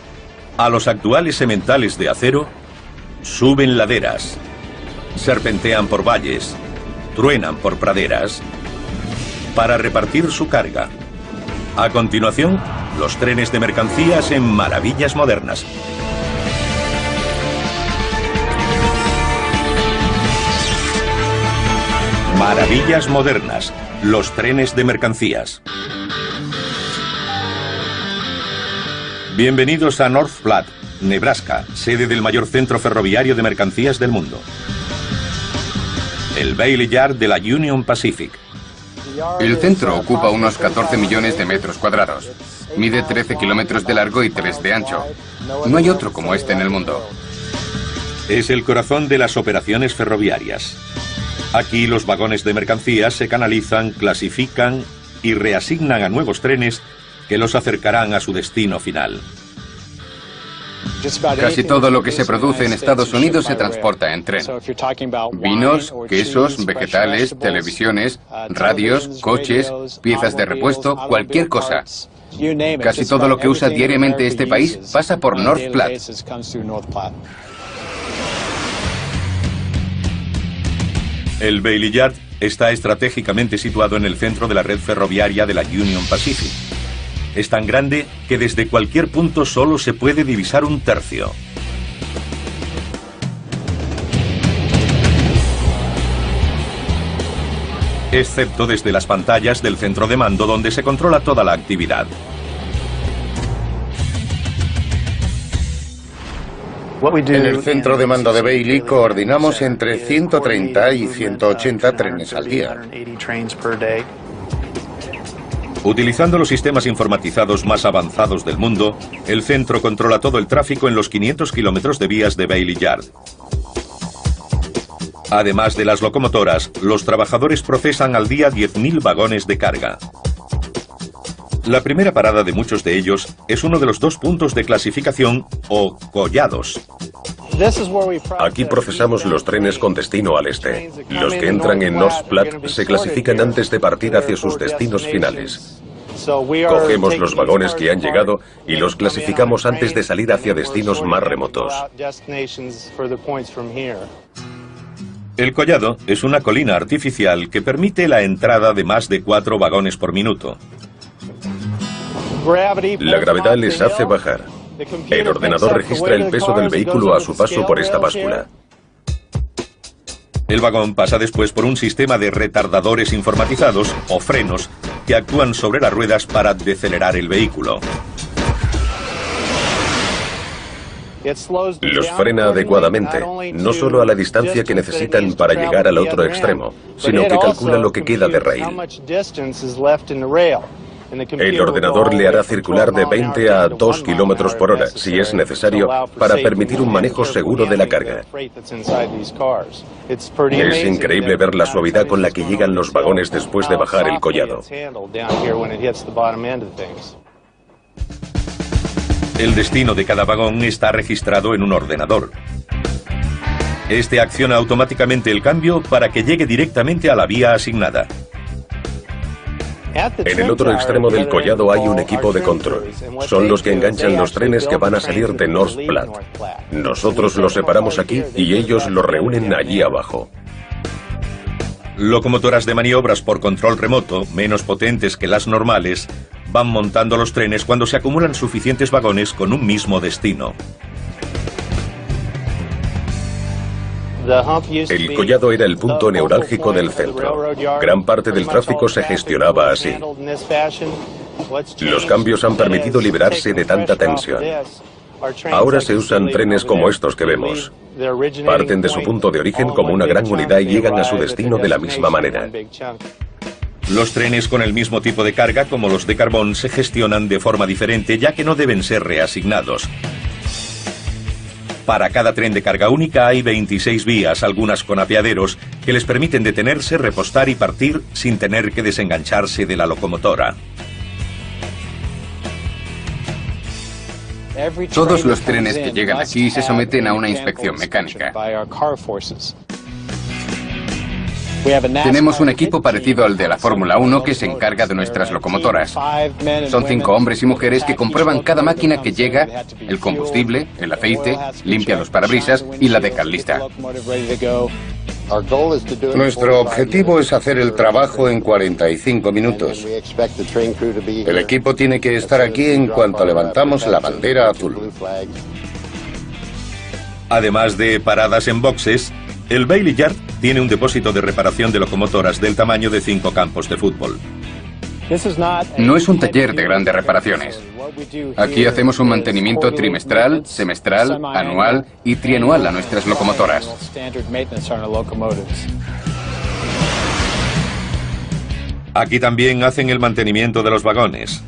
a los actuales sementales de acero, suben laderas, serpentean por valles, truenan por praderas, para repartir su carga. A continuación, los trenes de mercancías en maravillas modernas. Maravillas modernas, los trenes de mercancías. Bienvenidos a North Platte, Nebraska, sede del mayor centro ferroviario de mercancías del mundo. El Bailey Yard de la Union Pacific. El centro ocupa unos 14 millones de metros cuadrados. Mide 13 kilómetros de largo y 3 de ancho. No hay otro como este en el mundo. Es el corazón de las operaciones ferroviarias. Aquí los vagones de mercancías se canalizan, clasifican y reasignan a nuevos trenes que los acercarán a su destino final. Casi todo lo que se produce en Estados Unidos se transporta en tren. Vinos, quesos, vegetales, televisiones, radios, coches, piezas de repuesto, cualquier cosa. Casi todo lo que usa diariamente este país pasa por North Platte. El Bailey Yard está estratégicamente situado en el centro de la red ferroviaria de la Union Pacific. Es tan grande que desde cualquier punto solo se puede divisar un tercio. Excepto desde las pantallas del centro de mando donde se controla toda la actividad. En el centro de mando de Bailey coordinamos entre 130 y 180 trenes al día. Utilizando los sistemas informatizados más avanzados del mundo, el centro controla todo el tráfico en los 500 kilómetros de vías de Bailey Yard. Además de las locomotoras, los trabajadores procesan al día 10.000 vagones de carga. La primera parada de muchos de ellos es uno de los 2 puntos de clasificación o collados. Aquí procesamos los trenes con destino al este. Los que entran en North Platte se clasifican antes de partir hacia sus destinos finales. Cogemos los vagones que han llegado y los clasificamos antes de salir hacia destinos más remotos. El collado es una colina artificial que permite la entrada de más de 4 vagones por minuto. La gravedad les hace bajar. El ordenador registra el peso del vehículo a su paso por esta báscula. El vagón pasa después por un sistema de retardadores informatizados o frenos que actúan sobre las ruedas para decelerar el vehículo. Los frena adecuadamente, no solo a la distancia que necesitan para llegar al otro extremo, sino que calcula lo que queda de raíl. El ordenador le hará circular de 20 a 2 kilómetros por hora, si es necesario, para permitir un manejo seguro de la carga. Es increíble ver la suavidad con la que llegan los vagones después de bajar el collado. El destino de cada vagón está registrado en un ordenador. Este acciona automáticamente el cambio para que llegue directamente a la vía asignada. En el otro extremo del collado hay un equipo de control. Son los que enganchan los trenes que van a salir de North Platte. Nosotros los separamos aquí y ellos los reúnen allí abajo. Locomotoras de maniobras por control remoto, menos potentes que las normales, van montando los trenes cuando se acumulan suficientes vagones con un mismo destino. El collado era el punto neurálgico del centro. Gran parte del tráfico se gestionaba así. Los cambios han permitido liberarse de tanta tensión. Ahora se usan trenes como estos que vemos. Parten de su punto de origen como una gran unidad y llegan a su destino de la misma manera. Los trenes con el mismo tipo de carga como los de carbón se gestionan de forma diferente ya que no deben ser reasignados. Para cada tren de carga única hay 26 vías, algunas con apeaderos, que les permiten detenerse, repostar y partir sin tener que desengancharse de la locomotora. Todos los trenes que llegan aquí se someten a una inspección mecánica. Tenemos un equipo parecido al de la Fórmula 1 que se encarga de nuestras locomotoras. Son 5 hombres y mujeres que comprueban cada máquina que llega, el combustible, el aceite, limpian los parabrisas y la dejan lista. Nuestro objetivo es hacer el trabajo en 45 minutos. El equipo tiene que estar aquí en cuanto levantamos la bandera azul. Además de paradas en boxes, el Bailey Yard tiene un depósito de reparación de locomotoras del tamaño de 5 campos de fútbol. No es un taller de grandes reparaciones. Aquí hacemos un mantenimiento trimestral, semestral, anual y trianual a nuestras locomotoras. Aquí también hacen el mantenimiento de los vagones.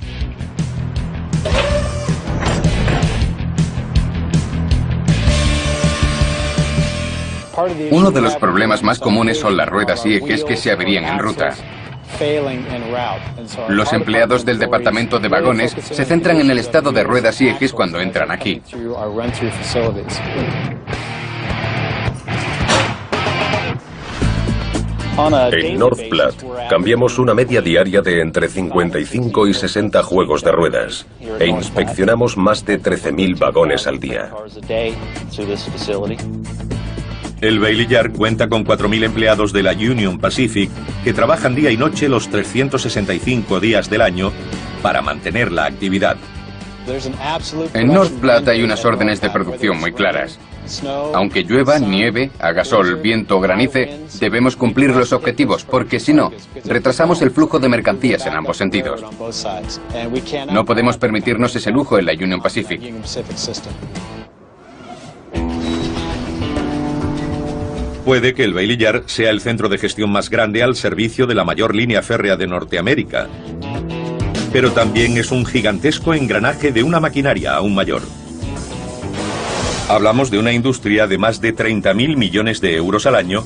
Uno de los problemas más comunes son las ruedas y ejes que se averían en ruta. Los empleados del departamento de vagones se centran en el estado de ruedas y ejes cuando entran aquí. En North Platte cambiamos una media diaria de entre 55 y 60 juegos de ruedas e inspeccionamos más de 13.000 vagones al día. El Bailey Yard cuenta con 4.000 empleados de la Union Pacific que trabajan día y noche los 365 días del año para mantener la actividad. En North Platte hay unas órdenes de producción muy claras. Aunque llueva, nieve, haga sol, viento o granice, debemos cumplir los objetivos porque si no, retrasamos el flujo de mercancías en ambos sentidos. No podemos permitirnos ese lujo en la Union Pacific. Puede que el Bailey Yard sea el centro de gestión más grande al servicio de la mayor línea férrea de Norteamérica. Pero también es un gigantesco engranaje de una maquinaria aún mayor. Hablamos de una industria de más de 30.000 millones de euros al año,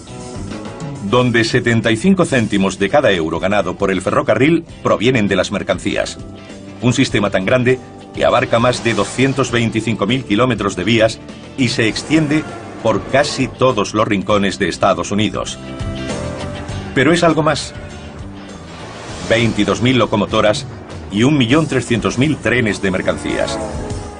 donde 75 céntimos de cada euro ganado por el ferrocarril provienen de las mercancías. Un sistema tan grande que abarca más de 225.000 kilómetros de vías y se extiende por casi todos los rincones de Estados Unidos. Pero es algo más. 22.000 locomotoras y 1.300.000 trenes de mercancías.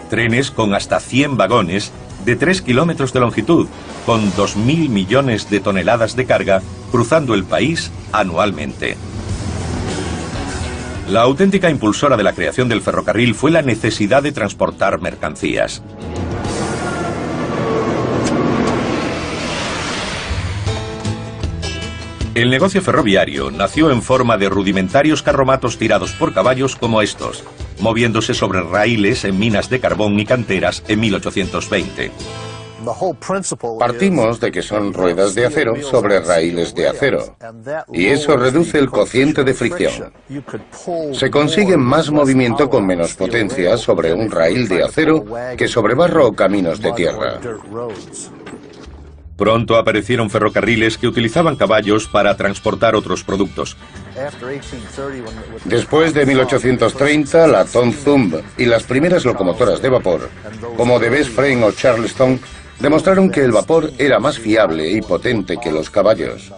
Trenes con hasta 100 vagones de 3 kilómetros de longitud, con 2.000 millones de toneladas de carga cruzando el país anualmente. La auténtica impulsora de la creación del ferrocarril fue la necesidad de transportar mercancías. El negocio ferroviario nació en forma de rudimentarios carromatos tirados por caballos como estos, moviéndose sobre raíles en minas de carbón y canteras en 1820. Partimos de que son ruedas de acero sobre raíles de acero, y eso reduce el cociente de fricción. Se consigue más movimiento con menos potencia sobre un raíl de acero que sobre barro o caminos de tierra. Pronto aparecieron ferrocarriles que utilizaban caballos para transportar otros productos. Después de 1830, la Tom Thumb y las primeras locomotoras de vapor, como de Best Frame o Charleston, demostraron que el vapor era más fiable y potente que los caballos.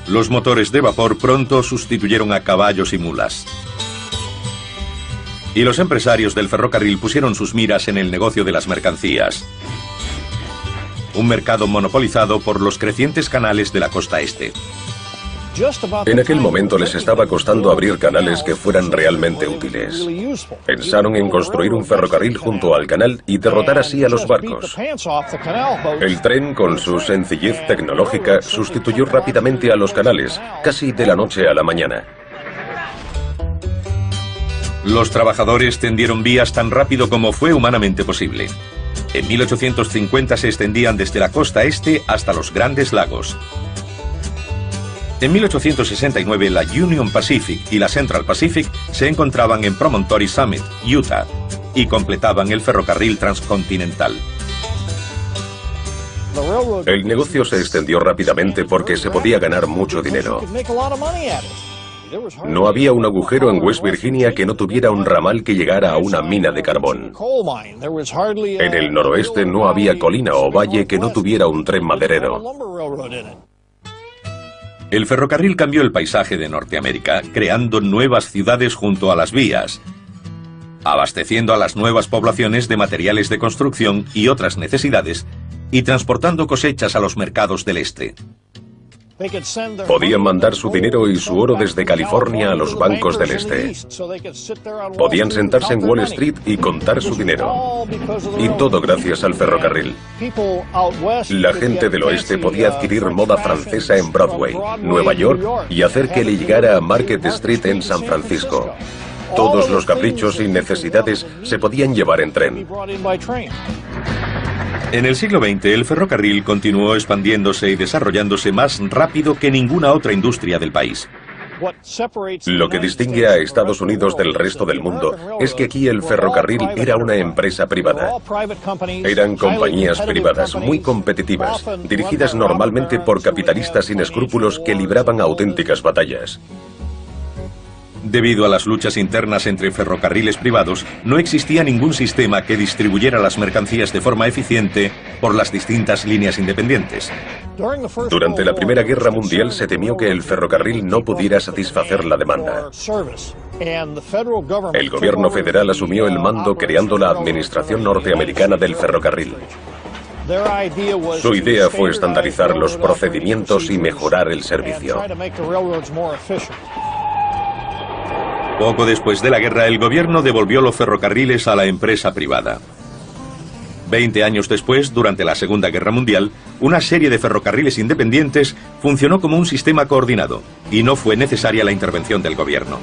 Los motores de vapor pronto sustituyeron a caballos y mulas. Y los empresarios del ferrocarril pusieron sus miras en el negocio de las mercancías. Un mercado monopolizado por los crecientes canales de la costa este. En aquel momento les estaba costando abrir canales que fueran realmente útiles. Pensaron en construir un ferrocarril junto al canal y derrotar así a los barcos. El tren, con su sencillez tecnológica, sustituyó rápidamente a los canales, casi de la noche a la mañana. Los trabajadores tendieron vías tan rápido como fue humanamente posible. En 1850 se extendían desde la costa este hasta los Grandes Lagos. En 1869 la Union Pacific y la Central Pacific se encontraban en Promontory Summit, Utah, y completaban el ferrocarril transcontinental. El negocio se extendió rápidamente porque se podía ganar mucho dinero. No había un agujero en West Virginia que no tuviera un ramal que llegara a una mina de carbón. En el noroeste no había colina o valle que no tuviera un tren maderero. El ferrocarril cambió el paisaje de Norteamérica, creando nuevas ciudades junto a las vías, abasteciendo a las nuevas poblaciones de materiales de construcción y otras necesidades, y transportando cosechas a los mercados del este. Podían mandar su dinero y su oro desde California a los bancos del este. Podían sentarse en Wall Street y contar su dinero. Y todo gracias al ferrocarril. La gente del oeste podía adquirir moda francesa en Broadway, Nueva York, y hacer que le llegara a Market Street en San Francisco. Todos los caprichos y necesidades se podían llevar en tren. En el siglo XX, el ferrocarril continuó expandiéndose y desarrollándose más rápido que ninguna otra industria del país. Lo que distingue a Estados Unidos del resto del mundo es que aquí el ferrocarril era una empresa privada. Eran compañías privadas muy competitivas, dirigidas normalmente por capitalistas sin escrúpulos que libraban auténticas batallas. Debido a las luchas internas entre ferrocarriles privados, no existía ningún sistema que distribuyera las mercancías de forma eficiente por las distintas líneas independientes. Durante la Primera Guerra Mundial se temió que el ferrocarril no pudiera satisfacer la demanda. El gobierno federal asumió el mando creando la Administración Norteamericana del Ferrocarril. Su idea fue estandarizar los procedimientos y mejorar el servicio. Poco después de la guerra, el gobierno devolvió los ferrocarriles a la empresa privada. 20 años después, durante la Segunda Guerra Mundial, una serie de ferrocarriles independientes funcionó como un sistema coordinado y no fue necesaria la intervención del gobierno.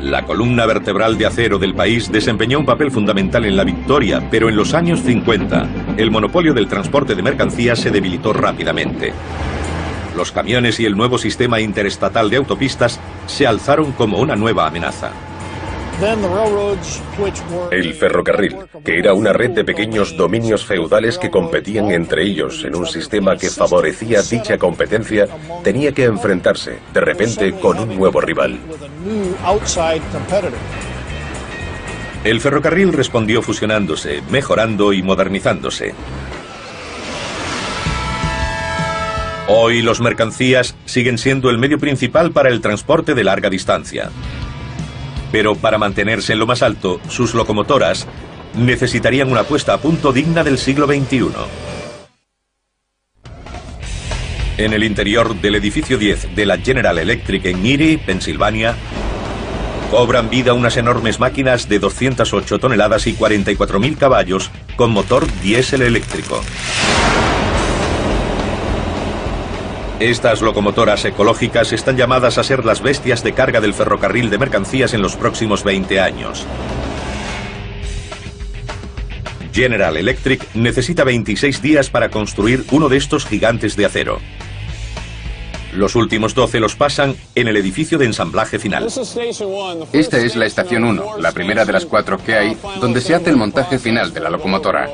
La columna vertebral de acero del país desempeñó un papel fundamental en la victoria, pero en los años 50, el monopolio del transporte de mercancías se debilitó rápidamente. Los camiones y el nuevo sistema interestatal de autopistas se alzaron como una nueva amenaza. El ferrocarril, que era una red de pequeños dominios feudales que competían entre ellos en un sistema que favorecía dicha competencia, tenía que enfrentarse, de repente, con un nuevo rival. El ferrocarril respondió fusionándose, mejorando y modernizándose. Hoy los mercancías siguen siendo el medio principal para el transporte de larga distancia. Pero para mantenerse en lo más alto, sus locomotoras necesitarían una puesta a punto digna del siglo XXI. En el interior del edificio 10 de la General Electric en Erie, Pensilvania, cobran vida unas enormes máquinas de 208 toneladas y 44.000 caballos con motor diésel eléctrico. Estas locomotoras ecológicas están llamadas a ser las bestias de carga del ferrocarril de mercancías en los próximos 20 años. General Electric necesita 26 días para construir uno de estos gigantes de acero. Los últimos 12 los pasan en el edificio de ensamblaje final. Esta es la estación 1, la primera de las 4 que hay, donde se hace el montaje final de la locomotora.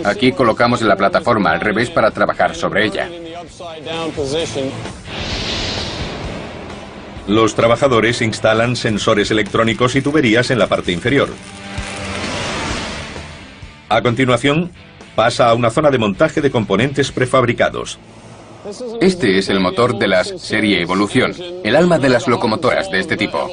Aquí colocamos la plataforma al revés para trabajar sobre ella. Los trabajadores instalan sensores electrónicos y tuberías en la parte inferior. A continuación, pasa a una zona de montaje de componentes prefabricados. Este es el motor de las serie Evolución, el alma de las locomotoras de este tipo.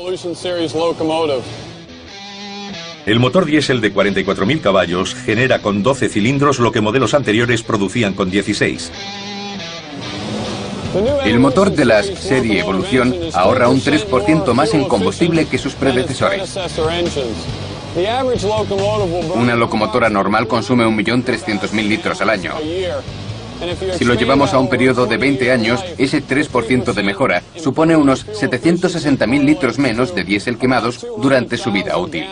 El motor diésel de 44.000 caballos genera con 12 cilindros lo que modelos anteriores producían con 16. El motor de las serie Evolución ahorra un 3% más en combustible que sus predecesores. Una locomotora normal consume 1.300.000 litros al año. Si lo llevamos a un periodo de 20 años, ese 3% de mejora supone unos 760.000 litros menos de diésel quemados durante su vida útil.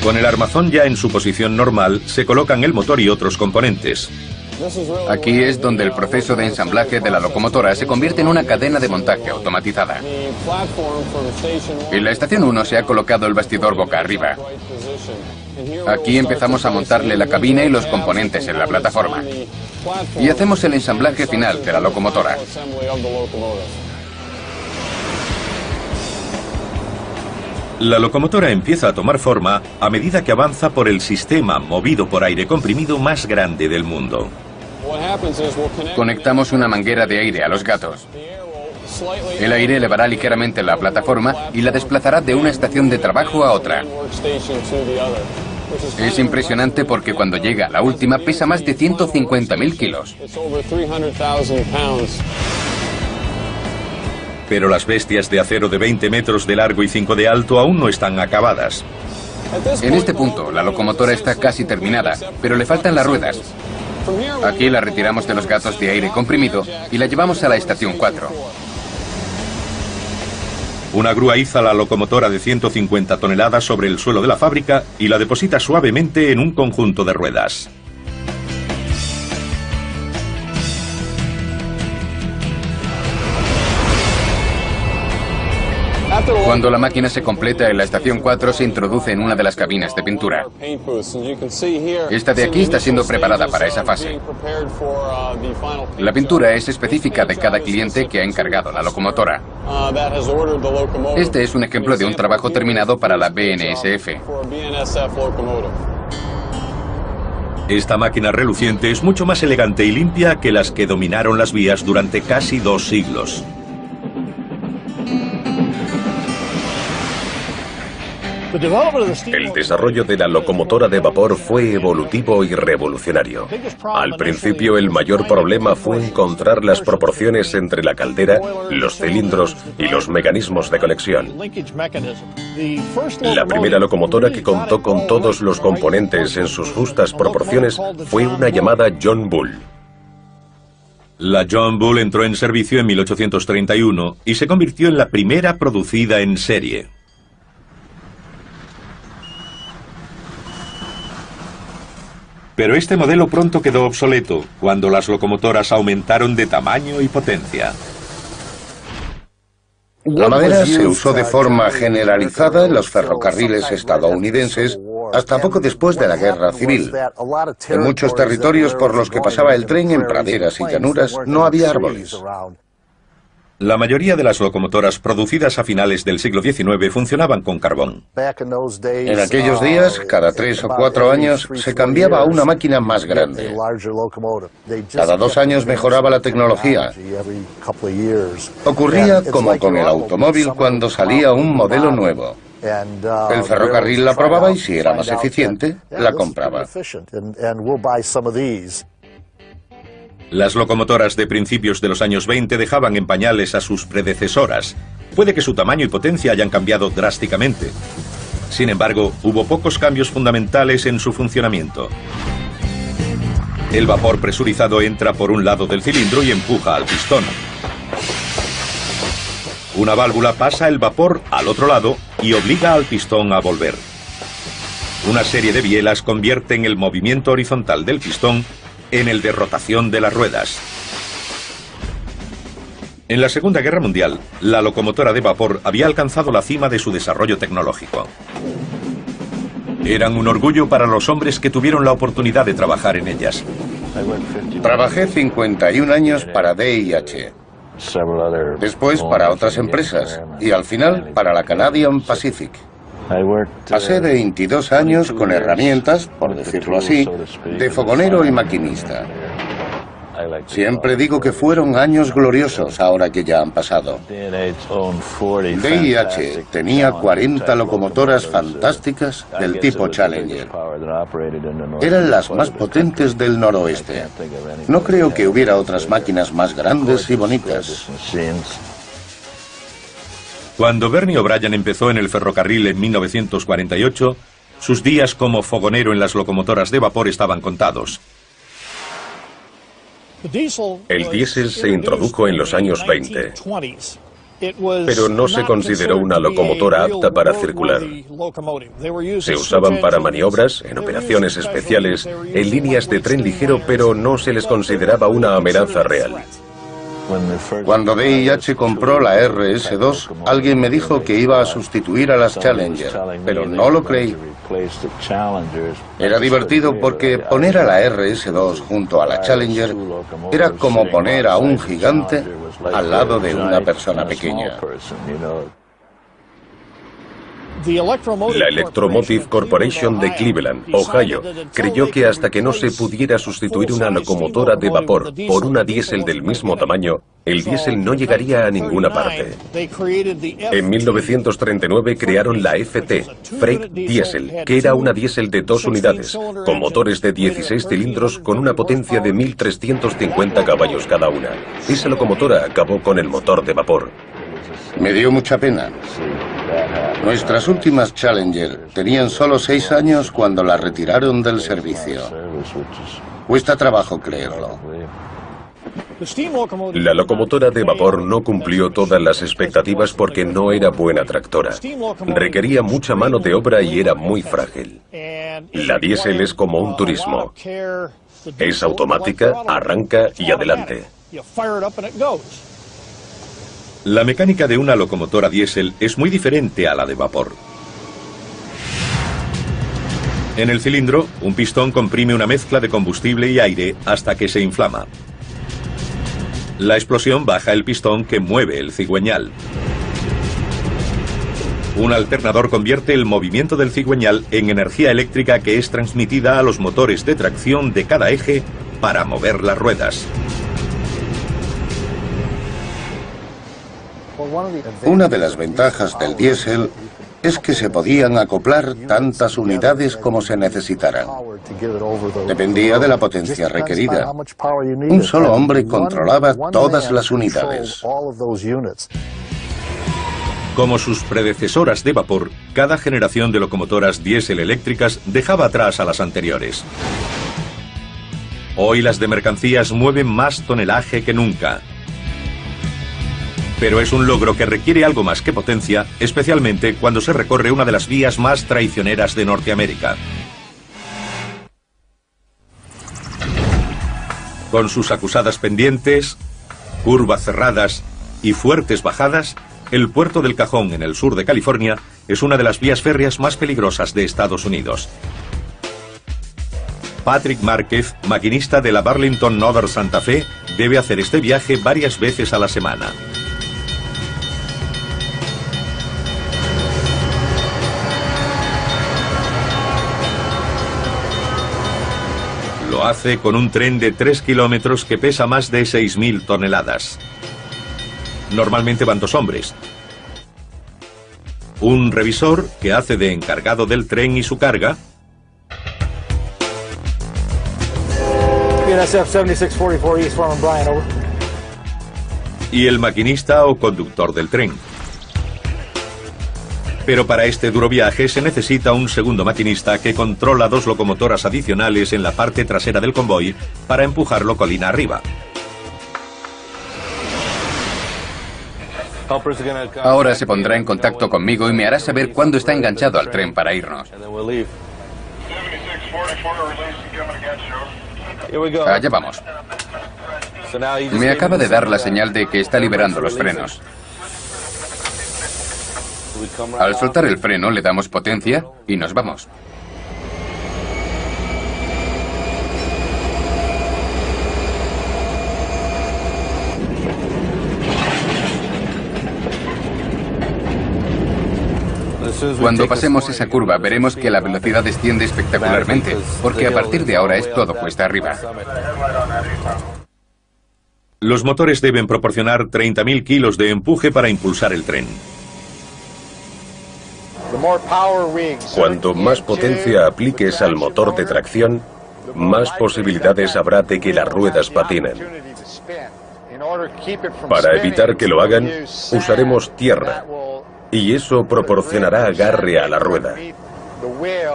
Con el armazón ya en su posición normal, se colocan el motor y otros componentes. Aquí es donde el proceso de ensamblaje de la locomotora se convierte en una cadena de montaje automatizada. En la estación 1 se ha colocado el bastidor boca arriba. Aquí empezamos a montarle la cabina y los componentes en la plataforma. Y hacemos el ensamblaje final de la locomotora. La locomotora empieza a tomar forma a medida que avanza por el sistema movido por aire comprimido más grande del mundo. Conectamos una manguera de aire a los gatos. El aire elevará ligeramente la plataforma y la desplazará de una estación de trabajo a otra. Es impresionante porque cuando llega a la última pesa más de 150.000 kilos. Pero las bestias de acero de 20 metros de largo y 5 de alto aún no están acabadas. En este punto, la locomotora está casi terminada, pero le faltan las ruedas. Aquí la retiramos de los gatos de aire comprimido y la llevamos a la estación 4. Una grúa iza la locomotora de 150 toneladas sobre el suelo de la fábrica y la deposita suavemente en un conjunto de ruedas. Cuando la máquina se completa en la estación 4, se introduce en una de las cabinas de pintura. Esta de aquí está siendo preparada para esa fase. La pintura es específica de cada cliente que ha encargado la locomotora. Este es un ejemplo de un trabajo terminado para la BNSF. Esta máquina reluciente es mucho más elegante y limpia que las que dominaron las vías durante casi 2 siglos. El desarrollo de la locomotora de vapor fue evolutivo y revolucionario. Al principio, el mayor problema fue encontrar las proporciones entre la caldera, los cilindros y los mecanismos de conexión. La primera locomotora que contó con todos los componentes en sus justas proporciones fue una llamada John Bull. La John Bull entró en servicio en 1831 y se convirtió en la primera producida en serie. Pero este modelo pronto quedó obsoleto cuando las locomotoras aumentaron de tamaño y potencia. La madera se usó de forma generalizada en los ferrocarriles estadounidenses hasta poco después de la Guerra Civil. En muchos territorios por los que pasaba el tren, en praderas y llanuras, no había árboles. La mayoría de las locomotoras producidas a finales del siglo XIX funcionaban con carbón. En aquellos días, cada 3 o 4 años, se cambiaba a una máquina más grande. Cada 2 años mejoraba la tecnología. Ocurría como con el automóvil cuando salía un modelo nuevo. El ferrocarril la probaba y si era más eficiente, la compraba. Las locomotoras de principios de los años 20 dejaban en pañales a sus predecesoras. Puede que su tamaño y potencia hayan cambiado drásticamente. Sin embargo, hubo pocos cambios fundamentales en su funcionamiento. El vapor presurizado entra por un lado del cilindro y empuja al pistón. Una válvula pasa el vapor al otro lado y obliga al pistón a volver. Una serie de bielas convierten el movimiento horizontal del pistón en el de rotación de las ruedas. En la Segunda Guerra Mundial, la locomotora de vapor había alcanzado la cima de su desarrollo tecnológico. Eran un orgullo para los hombres que tuvieron la oportunidad de trabajar en ellas. Trabajé 51 años para D&H, después para otras empresas y al final para la Canadian Pacific. Pasé 22 años con herramientas, por decirlo así, de fogonero y maquinista. Siempre digo que fueron años gloriosos ahora que ya han pasado. D&H tenía 40 locomotoras fantásticas del tipo Challenger. Eran las más potentes del noroeste. No creo que hubiera otras máquinas más grandes y bonitas. Cuando Bernie O'Brien empezó en el ferrocarril en 1948, sus días como fogonero en las locomotoras de vapor estaban contados. El diésel se introdujo en los años 20, pero no se consideró una locomotora apta para circular. Se usaban para maniobras, en operaciones especiales, en líneas de tren ligero, pero no se les consideraba una amenaza real. Cuando D&H compró la RS2, alguien me dijo que iba a sustituir a las Challenger, pero no lo creí. Era divertido porque poner a la RS2 junto a la Challenger era como poner a un gigante al lado de una persona pequeña. La Electromotive Corporation de Cleveland, Ohio, creyó que hasta que no se pudiera sustituir una locomotora de vapor por una diésel del mismo tamaño, el diésel no llegaría a ninguna parte. En 1939 crearon la FT, Freight Diesel, que era una diésel de 2 unidades, con motores de 16 cilindros con una potencia de 1.350 caballos cada una. Esa locomotora acabó con el motor de vapor. Me dio mucha pena. Nuestras últimas Challenger tenían solo 6 años cuando las retiraron del servicio. Cuesta trabajo creerlo. La locomotora de vapor no cumplió todas las expectativas porque no era buena tractora. Requería mucha mano de obra y era muy frágil. La diésel es como un turismo. Es automática, arranca y adelante. La mecánica de una locomotora diésel es muy diferente a la de vapor. En el cilindro, un pistón comprime una mezcla de combustible y aire hasta que se inflama. La explosión baja el pistón que mueve el cigüeñal. Un alternador convierte el movimiento del cigüeñal en energía eléctrica que es transmitida a los motores de tracción de cada eje para mover las ruedas. Una de las ventajas del diésel es que se podían acoplar tantas unidades como se necesitaran. Dependía de la potencia requerida. Un solo hombre controlaba todas las unidades. Como sus predecesoras de vapor, cada generación de locomotoras diésel eléctricas dejaba atrás a las anteriores. Hoy las de mercancías mueven más tonelaje que nunca. Pero es un logro que requiere algo más que potencia, especialmente cuando se recorre una de las vías más traicioneras de Norteamérica. Con sus acusadas pendientes, curvas cerradas y fuertes bajadas, el puerto del Cajón en el sur de California es una de las vías férreas más peligrosas de Estados Unidos. Patrick Márquez, maquinista de la Burlington Northern Santa Fe, debe hacer este viaje varias veces a la semana. Lo hace con un tren de 3 kilómetros que pesa más de 6.000 toneladas. Normalmente van 2 hombres. Un revisor que hace de encargado del tren y su carga. Y el maquinista o conductor del tren. Pero para este duro viaje se necesita un segundo maquinista que controla 2 locomotoras adicionales en la parte trasera del convoy para empujarlo colina arriba. Ahora se pondrá en contacto conmigo y me hará saber cuándo está enganchado al tren para irnos. Allá vamos. Me acaba de dar la señal de que está liberando los frenos. Al soltar el freno le damos potencia y nos vamos. Cuando pasemos esa curva veremos que la velocidad desciende espectacularmente, porque a partir de ahora es todo cuesta arriba. Los motores deben proporcionar 30.000 kilos de empuje para impulsar el tren. Cuanto más potencia apliques al motor de tracción, más posibilidades habrá de que las ruedas patinen. Para evitar que lo hagan, usaremos tierra, y eso proporcionará agarre a la rueda.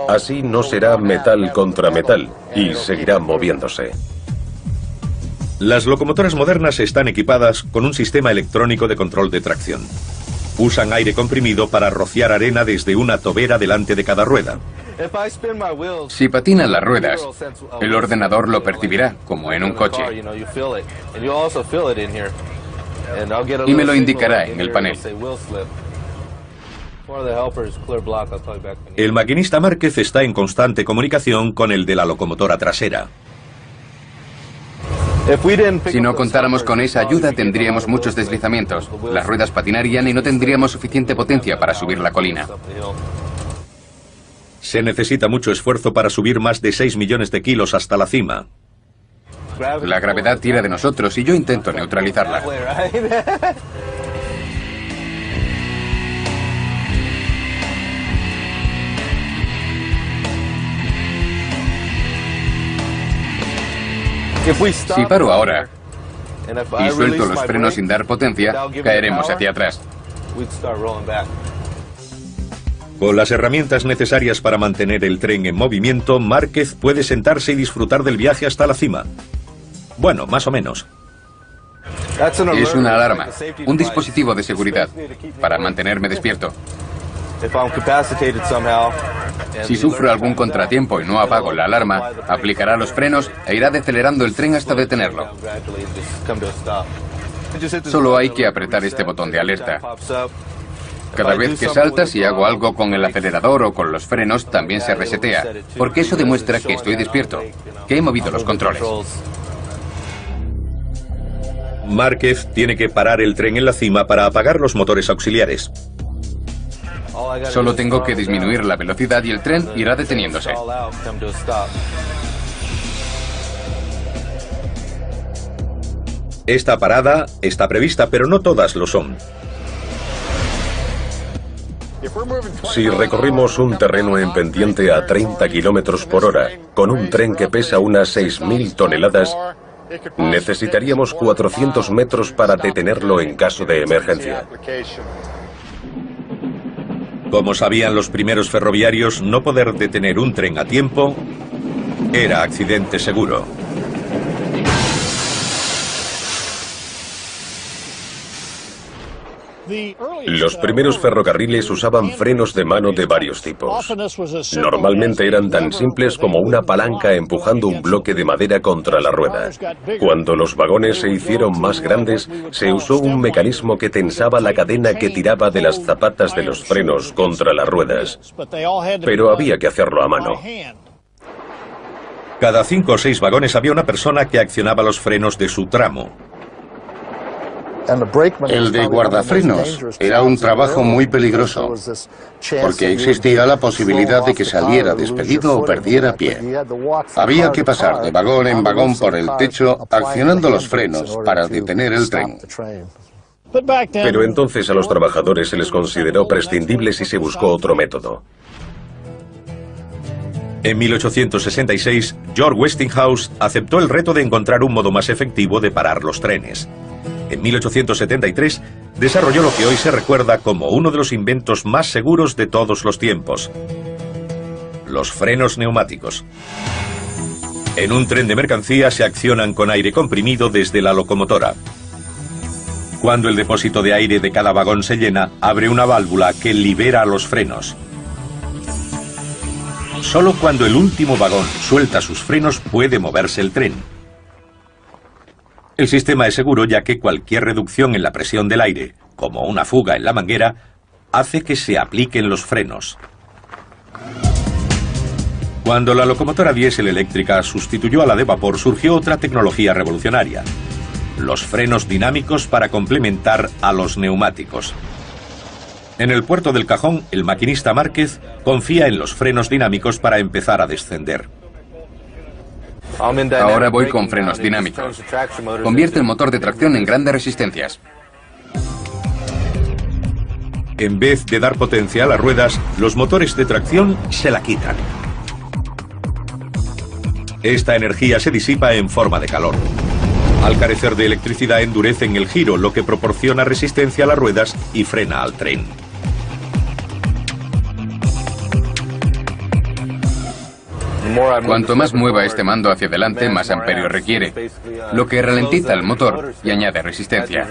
Así no será metal contra metal, y seguirá moviéndose. Las locomotoras modernas están equipadas con un sistema electrónico de control de tracción. Usan aire comprimido para rociar arena desde una tobera delante de cada rueda. Si patinan las ruedas, el ordenador lo percibirá, como en un coche. Y me lo indicará en el panel. El maquinista Márquez está en constante comunicación con el de la locomotora trasera. Si no contáramos con esa ayuda, tendríamos muchos deslizamientos. Las ruedas patinarían y no tendríamos suficiente potencia para subir la colina. Se necesita mucho esfuerzo para subir más de 6 millones de kilos hasta la cima. La gravedad tira de nosotros y yo intento neutralizarla. Si paro ahora y suelto los frenos sin dar potencia, caeremos hacia atrás. Con las herramientas necesarias para mantener el tren en movimiento, Márquez puede sentarse y disfrutar del viaje hasta la cima. Bueno, más o menos. Es una alarma, un dispositivo de seguridad, para mantenerme despierto. Si sufro algún contratiempo y no apago la alarma, aplicará los frenos e irá decelerando el tren hasta detenerlo. Solo hay que apretar este botón de alerta. Cada vez que salta, si hago algo con el acelerador o con los frenos, también se resetea, porque eso demuestra que estoy despierto, que he movido los controles. Márquez tiene que parar el tren en la cima para apagar los motores auxiliares. Solo tengo que disminuir la velocidad y el tren irá deteniéndose. Esta parada está prevista, pero no todas lo son. Si recorrimos un terreno en pendiente a 30 kilómetros por hora, con un tren que pesa unas 6.000 toneladas, necesitaríamos 400 metros para detenerlo en caso de emergencia. Como sabían los primeros ferroviarios, no poder detener un tren a tiempo era accidente seguro. Los primeros ferrocarriles usaban frenos de mano de varios tipos. Normalmente eran tan simples como una palanca empujando un bloque de madera contra la rueda. Cuando los vagones se hicieron más grandes, se usó un mecanismo que tensaba la cadena que tiraba de las zapatas de los frenos contra las ruedas. Pero había que hacerlo a mano. Cada 5 o 6 vagones había una persona que accionaba los frenos de su tramo. El de guardafrenos era un trabajo muy peligroso, porque existía la posibilidad de que saliera despedido o perdiera pie. Había que pasar de vagón en vagón por el techo, accionando los frenos para detener el tren. Pero entonces a los trabajadores se les consideró prescindibles y se buscó otro método. En 1866, George Westinghouse aceptó el reto de encontrar un modo más efectivo de parar los trenes. En 1873, desarrolló lo que hoy se recuerda como uno de los inventos más seguros de todos los tiempos: los frenos neumáticos. En un tren de mercancía se accionan con aire comprimido desde la locomotora. Cuando el depósito de aire de cada vagón se llena, abre una válvula que libera los frenos. Solo cuando el último vagón suelta sus frenos puede moverse el tren. El sistema es seguro ya que cualquier reducción en la presión del aire, como una fuga en la manguera, hace que se apliquen los frenos. Cuando la locomotora diésel eléctrica sustituyó a la de vapor, surgió otra tecnología revolucionaria: los frenos dinámicos para complementar a los neumáticos. En el puerto del Cajón, el maquinista Márquez confía en los frenos dinámicos para empezar a descender. Ahora voy con frenos dinámicos. Convierte el motor de tracción en grandes resistencias. En vez de dar potencia a las ruedas, los motores de tracción se la quitan. Esta energía se disipa en forma de calor. Al carecer de electricidad, endurecen el giro, lo que proporciona resistencia a las ruedas y frena al tren. Cuanto más mueva este mando hacia adelante, más amperios requiere, lo que ralentiza el motor y añade resistencia.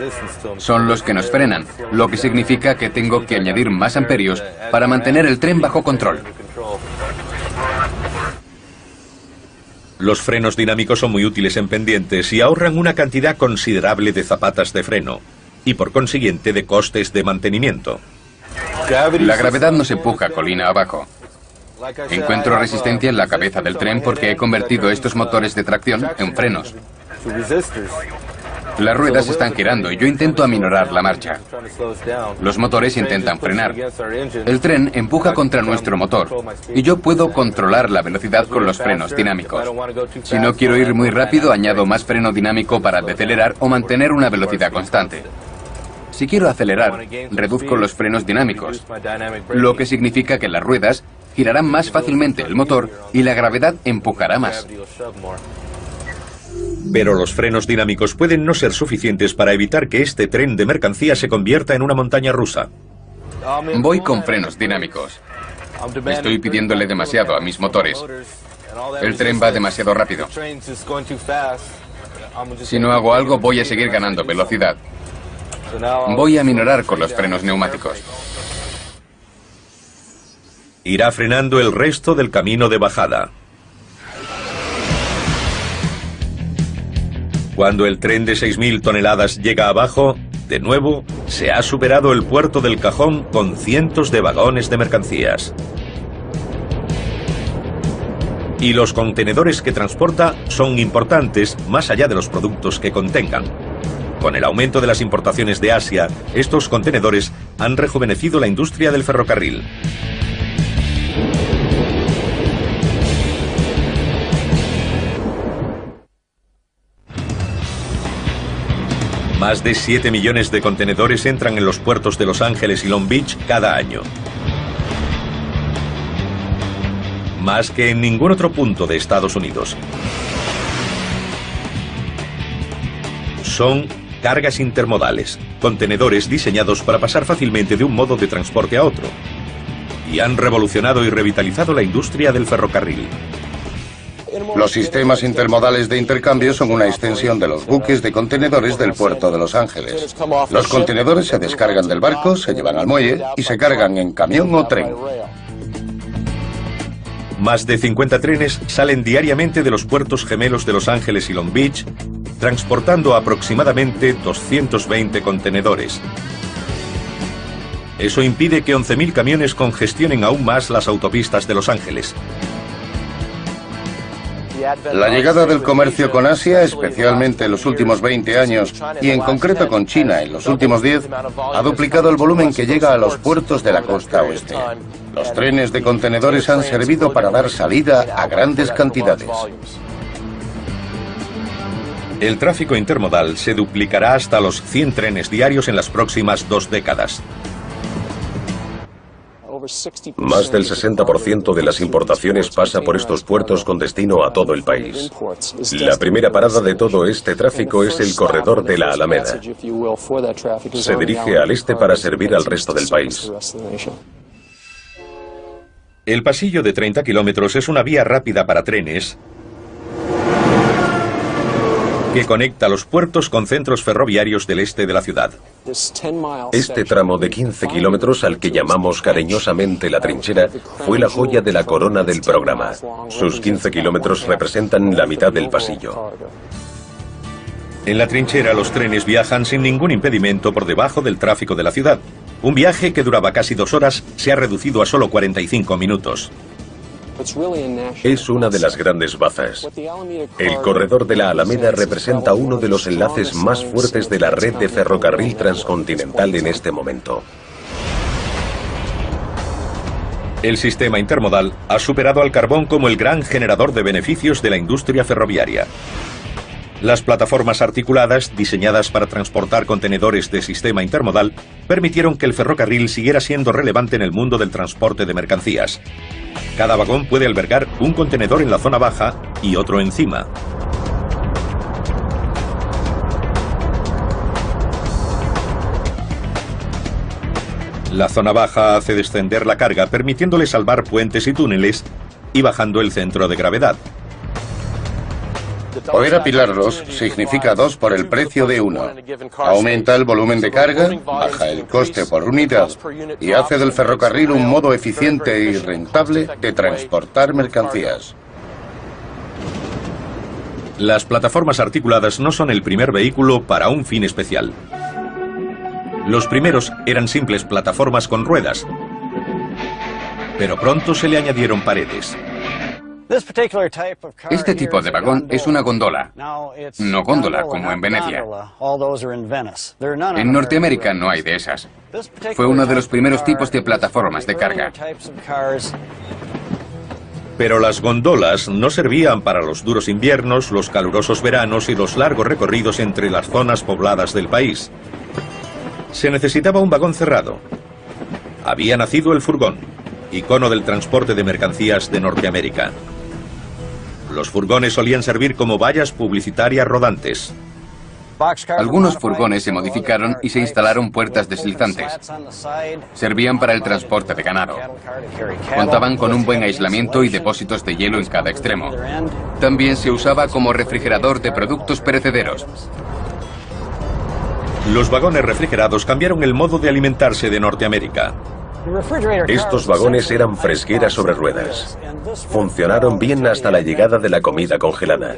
Son los que nos frenan, lo que significa que tengo que añadir más amperios para mantener el tren bajo control. Los frenos dinámicos son muy útiles en pendientes y ahorran una cantidad considerable de zapatas de freno y por consiguiente de costes de mantenimiento. La gravedad nos empuja colina abajo. Encuentro resistencia en la cabeza del tren porque he convertido estos motores de tracción en frenos. Las ruedas están girando y yo intento aminorar la marcha. Los motores intentan frenar. El tren empuja contra nuestro motor y yo puedo controlar la velocidad con los frenos dinámicos. Si no quiero ir muy rápido, añado más freno dinámico para decelerar o mantener una velocidad constante. Si quiero acelerar, reduzco los frenos dinámicos, lo que significa que las ruedas girarán más fácilmente el motor y la gravedad empujará más. Pero los frenos dinámicos pueden no ser suficientes para evitar que este tren de mercancía se convierta en una montaña rusa. Voy con frenos dinámicos. Estoy pidiéndole demasiado a mis motores. El tren va demasiado rápido. Si no hago algo, voy a seguir ganando velocidad. Voy a minorar con los frenos neumáticos. Irá frenando el resto del camino de bajada. Cuando el tren de 6.000 toneladas llega abajo, de nuevo, se ha superado el puerto del Cajón con cientos de vagones de mercancías. Y los contenedores que transporta son importantes más allá de los productos que contengan. Con el aumento de las importaciones de Asia, estos contenedores han rejuvenecido la industria del ferrocarril. Más de 7 millones de contenedores entran en los puertos de Los Ángeles y Long Beach cada año. Más que en ningún otro punto de Estados Unidos. Son cargas intermodales, contenedores diseñados para pasar fácilmente de un modo de transporte a otro. Y han revolucionado y revitalizado la industria del ferrocarril. Los sistemas intermodales de intercambio son una extensión de los buques de contenedores del puerto de Los Ángeles. Los contenedores se descargan del barco, se llevan al muelle y se cargan en camión o tren. Más de 50 trenes salen diariamente de los puertos gemelos de Los Ángeles y Long Beach, transportando aproximadamente 220 contenedores. Eso impide que 11.000 camiones congestionen aún más las autopistas de Los Ángeles. La llegada del comercio con Asia, especialmente en los últimos 20 años, y en concreto con China en los últimos 10, ha duplicado el volumen que llega a los puertos de la costa oeste. Los trenes de contenedores han servido para dar salida a grandes cantidades. El tráfico intermodal se duplicará hasta los 100 trenes diarios en las próximas 2 décadas. Más del 60% de las importaciones pasa por estos puertos con destino a todo el país. La primera parada de todo este tráfico es el corredor de la Alameda. Se dirige al este para servir al resto del país. El pasillo de 30 kilómetros es una vía rápida para trenes que conecta los puertos con centros ferroviarios del este de la ciudad. Este tramo de 15 kilómetros, al que llamamos cariñosamente la trinchera, fue la joya de la corona del programa. Sus 15 kilómetros representan la mitad del pasillo. En la trinchera los trenes viajan sin ningún impedimento por debajo del tráfico de la ciudad. Un viaje que duraba casi 2 horas se ha reducido a solo 45 minutos. Es una de las grandes bazas. El corredor de la Alameda representa uno de los enlaces más fuertes de la red de ferrocarril transcontinental en este momento. El sistema intermodal ha superado al carbón como el gran generador de beneficios de la industria ferroviaria. Las plataformas articuladas, diseñadas para transportar contenedores de sistema intermodal, permitieron que el ferrocarril siguiera siendo relevante en el mundo del transporte de mercancías. Cada vagón puede albergar un contenedor en la zona baja y otro encima. La zona baja hace descender la carga, permitiéndole salvar puentes y túneles y bajando el centro de gravedad. Poder apilarlos significa 2 por el precio de 1. Aumenta el volumen de carga, baja el coste por unidad y hace del ferrocarril un modo eficiente y rentable de transportar mercancías. Las plataformas articuladas no son el primer vehículo para un fin especial. Los primeros eran simples plataformas con ruedas, pero pronto se le añadieron paredes. Este tipo de vagón es una gondola, no góndola como en Venecia. En Norteamérica no hay de esas. Fue uno de los primeros tipos de plataformas de carga. Pero las gondolas no servían para los duros inviernos, los calurosos veranos y los largos recorridos entre las zonas pobladas del país. Se necesitaba un vagón cerrado. Había nacido el furgón, icono del transporte de mercancías de Norteamérica. Los furgones solían servir como vallas publicitarias rodantes. Algunos furgones se modificaron y se instalaron puertas deslizantes. Servían para el transporte de ganado. Contaban con un buen aislamiento y depósitos de hielo en cada extremo. También se usaba como refrigerador de productos perecederos. Los vagones refrigerados cambiaron el modo de alimentarse de Norteamérica. Estos vagones eran fresqueras sobre ruedas. Funcionaron bien hasta la llegada de la comida congelada.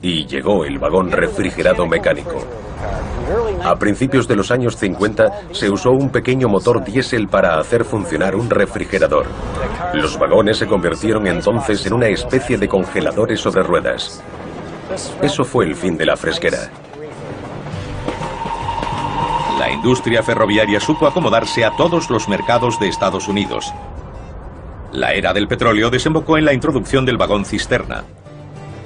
Y llegó el vagón refrigerado mecánico. A principios de los años 50 se usó un pequeño motor diésel para hacer funcionar un refrigerador. Los vagones se convirtieron entonces en una especie de congeladores sobre ruedas. Eso fue el fin de la fresquera. La industria ferroviaria supo acomodarse a todos los mercados de Estados Unidos. La era del petróleo desembocó en la introducción del vagón cisterna.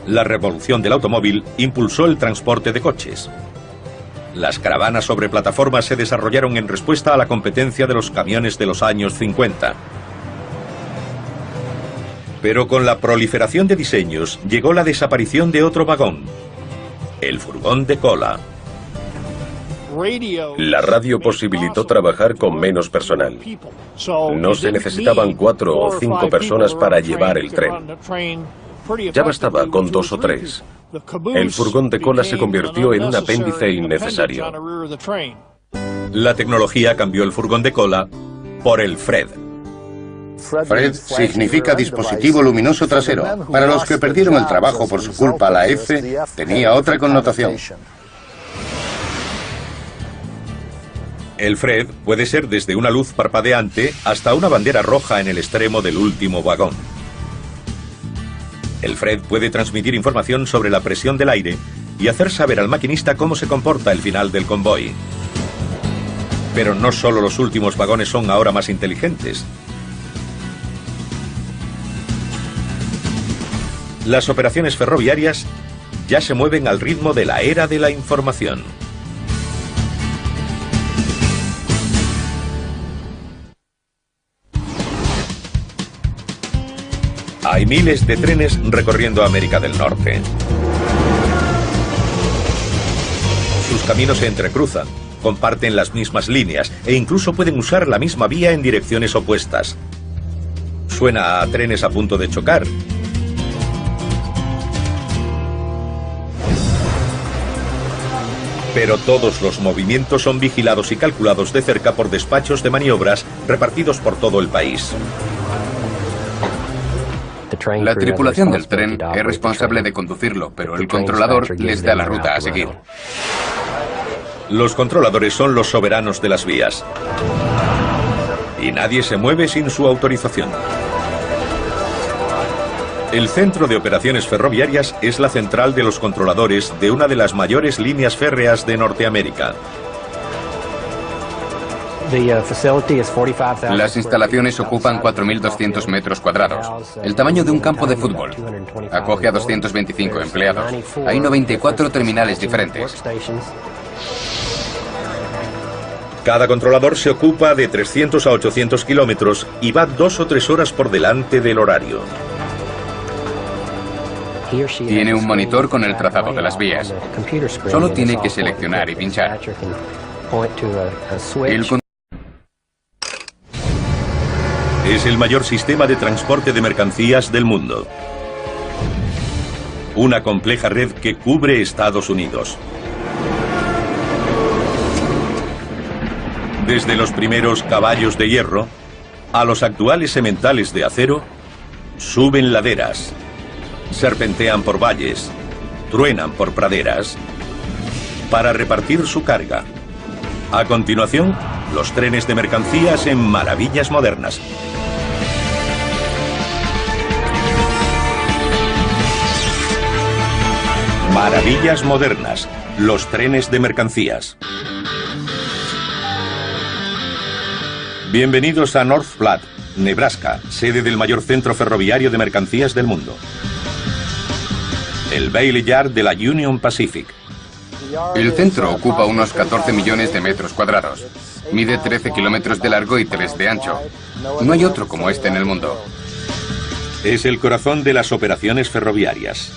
La revolución del automóvil impulsó el transporte de coches. Las caravanas sobre plataformas se desarrollaron en respuesta a la competencia de los camiones de los años 50. Pero con la proliferación de diseños llegó la desaparición de otro vagón, el furgón de cola. La radio posibilitó trabajar con menos personal. No se necesitaban 4 o 5 personas para llevar el tren. Ya bastaba con 2 o 3. El furgón de cola se convirtió en un apéndice innecesario. La tecnología cambió el furgón de cola por el FRED. FRED significa dispositivo luminoso trasero. Para los que perdieron el trabajo por su culpa, la F tenía otra connotación. El FRED puede ser desde una luz parpadeante hasta una bandera roja en el extremo del último vagón. El FRED puede transmitir información sobre la presión del aire y hacer saber al maquinista cómo se comporta el final del convoy. Pero no solo los últimos vagones son ahora más inteligentes. Las operaciones ferroviarias ya se mueven al ritmo de la era de la información. Hay miles de trenes recorriendo América del Norte. Sus caminos se entrecruzan, comparten las mismas líneas e incluso pueden usar la misma vía en direcciones opuestas. Suena a trenes a punto de chocar. Pero todos los movimientos son vigilados y calculados de cerca por despachos de maniobras repartidos por todo el país. La tripulación del tren es responsable de conducirlo, pero el controlador les da la ruta a seguir. Los controladores son los soberanos de las vías. Y nadie se mueve sin su autorización. El Centro de Operaciones Ferroviarias es la central de los controladores de una de las mayores líneas férreas de Norteamérica. Las instalaciones ocupan 4.200 metros cuadrados, el tamaño de un campo de fútbol. Acoge a 225 empleados. Hay 94 terminales diferentes. Cada controlador se ocupa de 300 a 800 kilómetros y va 2 o 3 horas por delante del horario. Tiene un monitor con el trazado de las vías. Solo tiene que seleccionar y pinchar. Es el mayor sistema de transporte de mercancías del mundo. Una compleja red que cubre Estados Unidos. Desde los primeros caballos de hierro a los actuales sementales de acero, suben laderas, serpentean por valles, truenan por praderas, para repartir su carga. A continuación, los trenes de mercancías en maravillas modernas. Maravillas modernas, los trenes de mercancías. Bienvenidos a North Platte, Nebraska, sede del mayor centro ferroviario de mercancías del mundo. El Bailey Yard de la Union Pacific. El centro ocupa unos 14 millones de metros cuadrados. Mide 13 kilómetros de largo y 3 de ancho. No hay otro como este en el mundo. Es el corazón de las operaciones ferroviarias.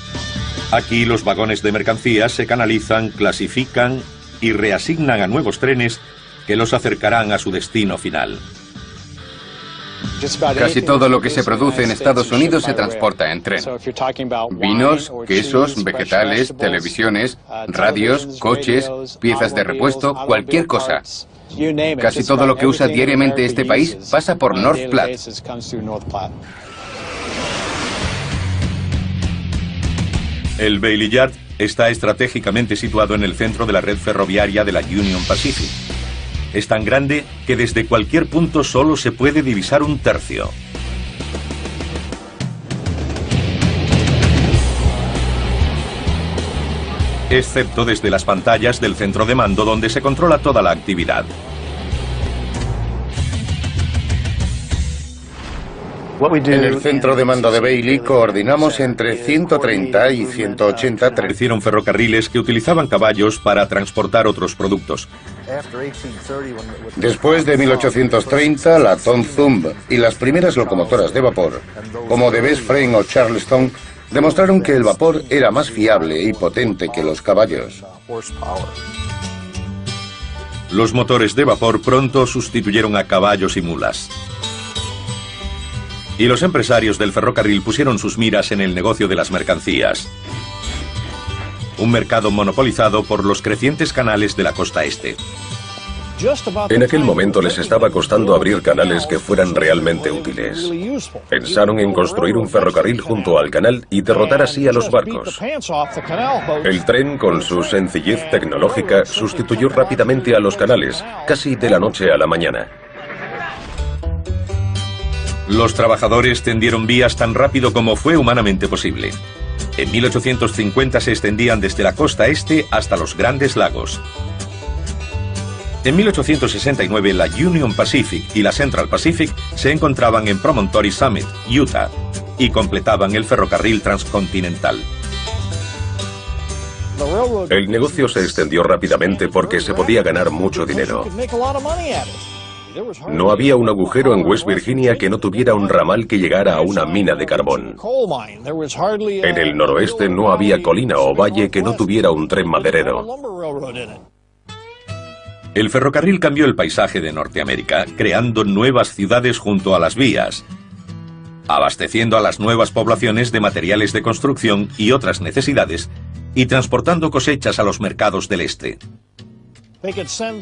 Aquí los vagones de mercancías se canalizan, clasifican y reasignan a nuevos trenes que los acercarán a su destino final. Casi todo lo que se produce en Estados Unidos se transporta en tren. Vinos, quesos, vegetales, televisiones, radios, coches, piezas de repuesto, cualquier cosa. Casi todo lo que usa diariamente este país pasa por North Platte. El Bailey Yard está estratégicamente situado en el centro de la red ferroviaria de la Union Pacific. Es tan grande que desde cualquier punto solo se puede divisar un tercio. Excepto desde las pantallas del centro de mando donde se controla toda la actividad. En el centro de mando de Bailey coordinamos entre 130 y 180 trenes. Hicieron ferrocarriles que utilizaban caballos para transportar otros productos. Después de 1830, la Tom Thumb y las primeras locomotoras de vapor, como de Best Friend o Charleston, demostraron que el vapor era más fiable y potente que los caballos. Los motores de vapor pronto sustituyeron a caballos y mulas. Y los empresarios del ferrocarril pusieron sus miras en el negocio de las mercancías. Un mercado monopolizado por los crecientes canales de la costa este. En aquel momento les estaba costando abrir canales que fueran realmente útiles. Pensaron en construir un ferrocarril junto al canal y derrotar así a los barcos. El tren, con su sencillez tecnológica, sustituyó rápidamente a los canales, casi de la noche a la mañana. Los trabajadores tendieron vías tan rápido como fue humanamente posible. En 1850 se extendían desde la costa este hasta los Grandes Lagos. En 1869 la Union Pacific y la Central Pacific se encontraban en Promontory Summit, Utah, y completaban el ferrocarril transcontinental. El negocio se extendió rápidamente porque se podía ganar mucho dinero. No había un agujero en West Virginia que no tuviera un ramal que llegara a una mina de carbón. En el noroeste no había colina o valle que no tuviera un tren maderero. El ferrocarril cambió el paisaje de Norteamérica, creando nuevas ciudades junto a las vías, abasteciendo a las nuevas poblaciones de materiales de construcción y otras necesidades, y transportando cosechas a los mercados del este.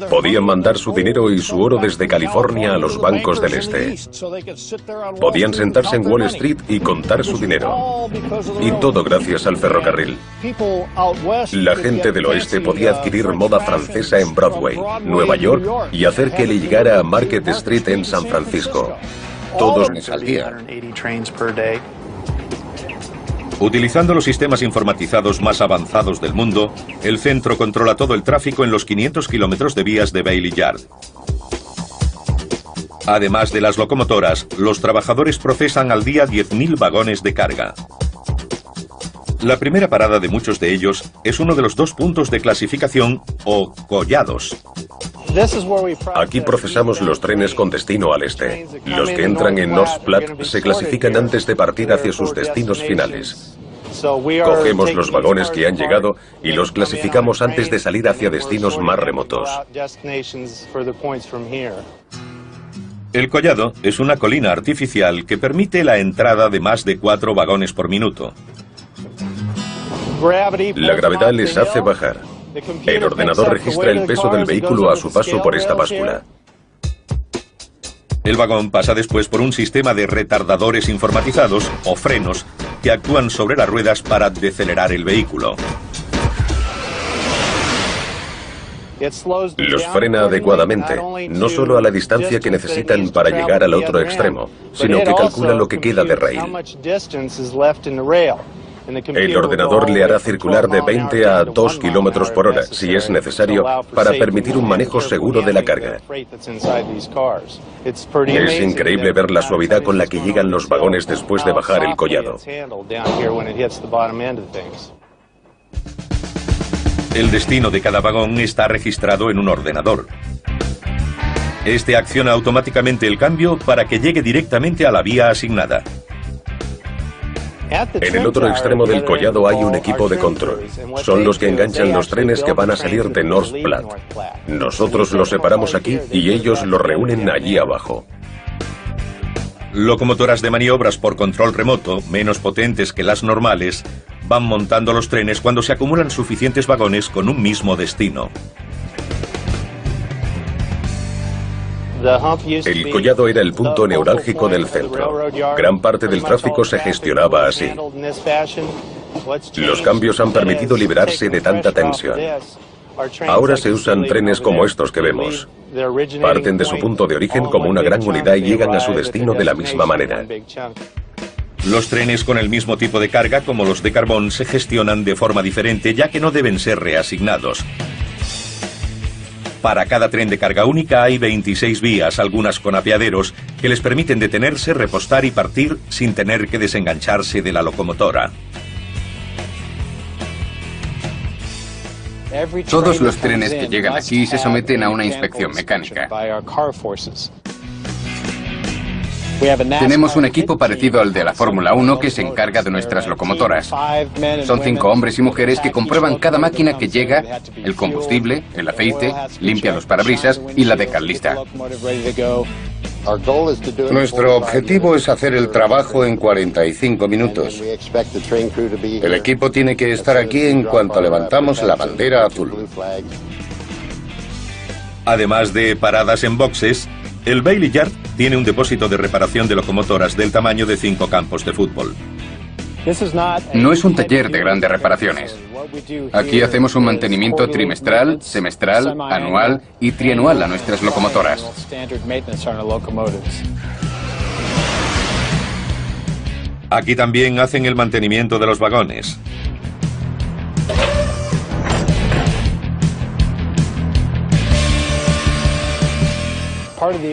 Podían mandar su dinero y su oro desde California a los bancos del este. Podían sentarse en Wall Street y contar su dinero. Y todo gracias al ferrocarril. La gente del oeste podía adquirir moda francesa en Broadway, Nueva York, y hacer que le llegara a Market Street en San Francisco. Todos mes al día. Utilizando los sistemas informatizados más avanzados del mundo, el centro controla todo el tráfico en los 500 kilómetros de vías de Bailey Yard. Además de las locomotoras, los trabajadores procesan al día 10.000 vagones de carga. La primera parada de muchos de ellos es uno de los 2 puntos de clasificación o collados. Aquí procesamos los trenes con destino al este. Los que entran en North Platte se clasifican antes de partir hacia sus destinos finales. Cogemos los vagones que han llegado y los clasificamos antes de salir hacia destinos más remotos. El collado es una colina artificial que permite la entrada de más de 4 vagones por minuto. La gravedad les hace bajar. El ordenador registra el peso del vehículo a su paso por esta báscula. El vagón pasa después por un sistema de retardadores informatizados o frenos que actúan sobre las ruedas para decelerar el vehículo. Los frena adecuadamente, no solo a la distancia que necesitan para llegar al otro extremo, sino que calcula lo que queda de raíl. El ordenador le hará circular de 20 a 2 kilómetros por hora, si es necesario, para permitir un manejo seguro de la carga. Es increíble ver la suavidad con la que llegan los vagones después de bajar el collado. El destino de cada vagón está registrado en un ordenador. Este acciona automáticamente el cambio para que llegue directamente a la vía asignada. En el otro extremo del collado hay un equipo de control. Son los que enganchan los trenes que van a salir de North Platte. Nosotros los separamos aquí y ellos los reúnen allí abajo. Locomotoras de maniobras por control remoto, menos potentes que las normales, van montando los trenes cuando se acumulan suficientes vagones con un mismo destino. El collado era el punto neurálgico del centro. Gran parte del tráfico se gestionaba así. Los cambios han permitido liberarse de tanta tensión. Ahora se usan trenes como estos que vemos. Parten de su punto de origen como una gran unidad y llegan a su destino de la misma manera. Los trenes con el mismo tipo de carga, como los de carbón, se gestionan de forma diferente, ya que no deben ser reasignados. Para cada tren de carga única hay 26 vías, algunas con apeaderos, que les permiten detenerse, repostar y partir sin tener que desengancharse de la locomotora. Todos los trenes que llegan aquí se someten a una inspección mecánica. Tenemos un equipo parecido al de la Fórmula 1 que se encarga de nuestras locomotoras. Son 5 hombres y mujeres que comprueban cada máquina que llega, el combustible, el aceite, limpian los parabrisas y la dejan lista. Nuestro objetivo es hacer el trabajo en 45 minutos. El equipo tiene que estar aquí en cuanto levantamos la bandera azul. Además de paradas en boxes, el Bailey Yard tiene un depósito de reparación de locomotoras del tamaño de 5 campos de fútbol. No es un taller de grandes reparaciones. Aquí hacemos un mantenimiento trimestral, semestral, anual y trianual a nuestras locomotoras. Aquí también hacen el mantenimiento de los vagones.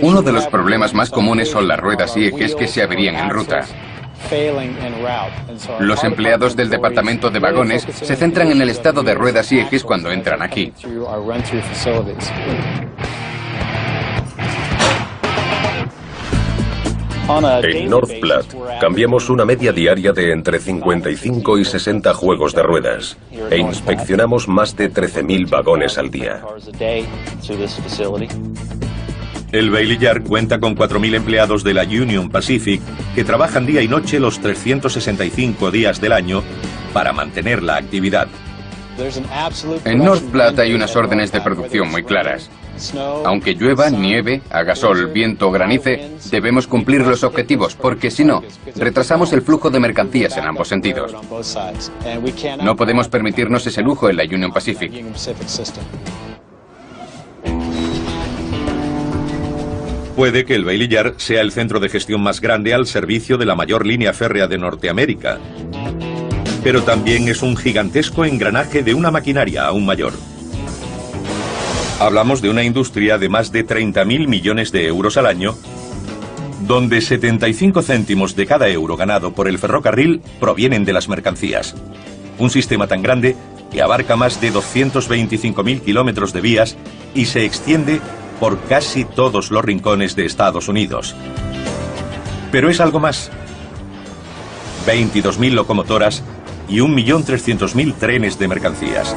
Uno de los problemas más comunes son las ruedas y ejes que se averían en ruta. Los empleados del departamento de vagones se centran en el estado de ruedas y ejes cuando entran aquí. En North Platte cambiamos una media diaria de entre 55 y 60 juegos de ruedas e inspeccionamos más de 13.000 vagones al día. El Bailey Yard cuenta con 4.000 empleados de la Union Pacific que trabajan día y noche los 365 días del año para mantener la actividad. En North Platte hay unas órdenes de producción muy claras. Aunque llueva, nieve, haga sol, viento o granice, debemos cumplir los objetivos porque si no, retrasamos el flujo de mercancías en ambos sentidos. No podemos permitirnos ese lujo en la Union Pacific. Puede que el Bailey Yard sea el centro de gestión más grande al servicio de la mayor línea férrea de Norteamérica. Pero también es un gigantesco engranaje de una maquinaria aún mayor. Hablamos de una industria de más de 30.000 millones de euros al año, donde 75 céntimos de cada euro ganado por el ferrocarril provienen de las mercancías. Un sistema tan grande que abarca más de 225.000 kilómetros de vías y se extiende por casi todos los rincones de Estados Unidos. Pero es algo más. 22.000 locomotoras y 1.300.000 trenes de mercancías.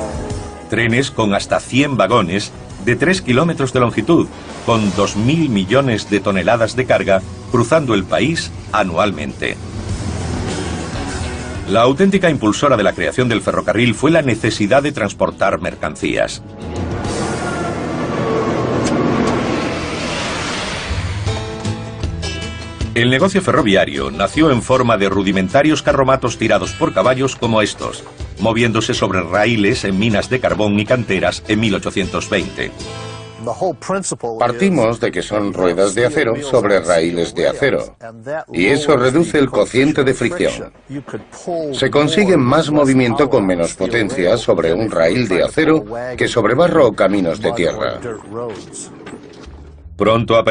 Trenes con hasta 100 vagones de 3 kilómetros de longitud, con 2.000 millones de toneladas de carga cruzando el país anualmente. La auténtica impulsora de la creación del ferrocarril fue la necesidad de transportar mercancías. El negocio ferroviario nació en forma de rudimentarios carromatos tirados por caballos como estos, moviéndose sobre raíles en minas de carbón y canteras en 1820. Partimos de que son ruedas de acero sobre raíles de acero, y eso reduce el cociente de fricción. Se consigue más movimiento con menos potencia sobre un raíl de acero que sobre barro o caminos de tierra. Pronto apareció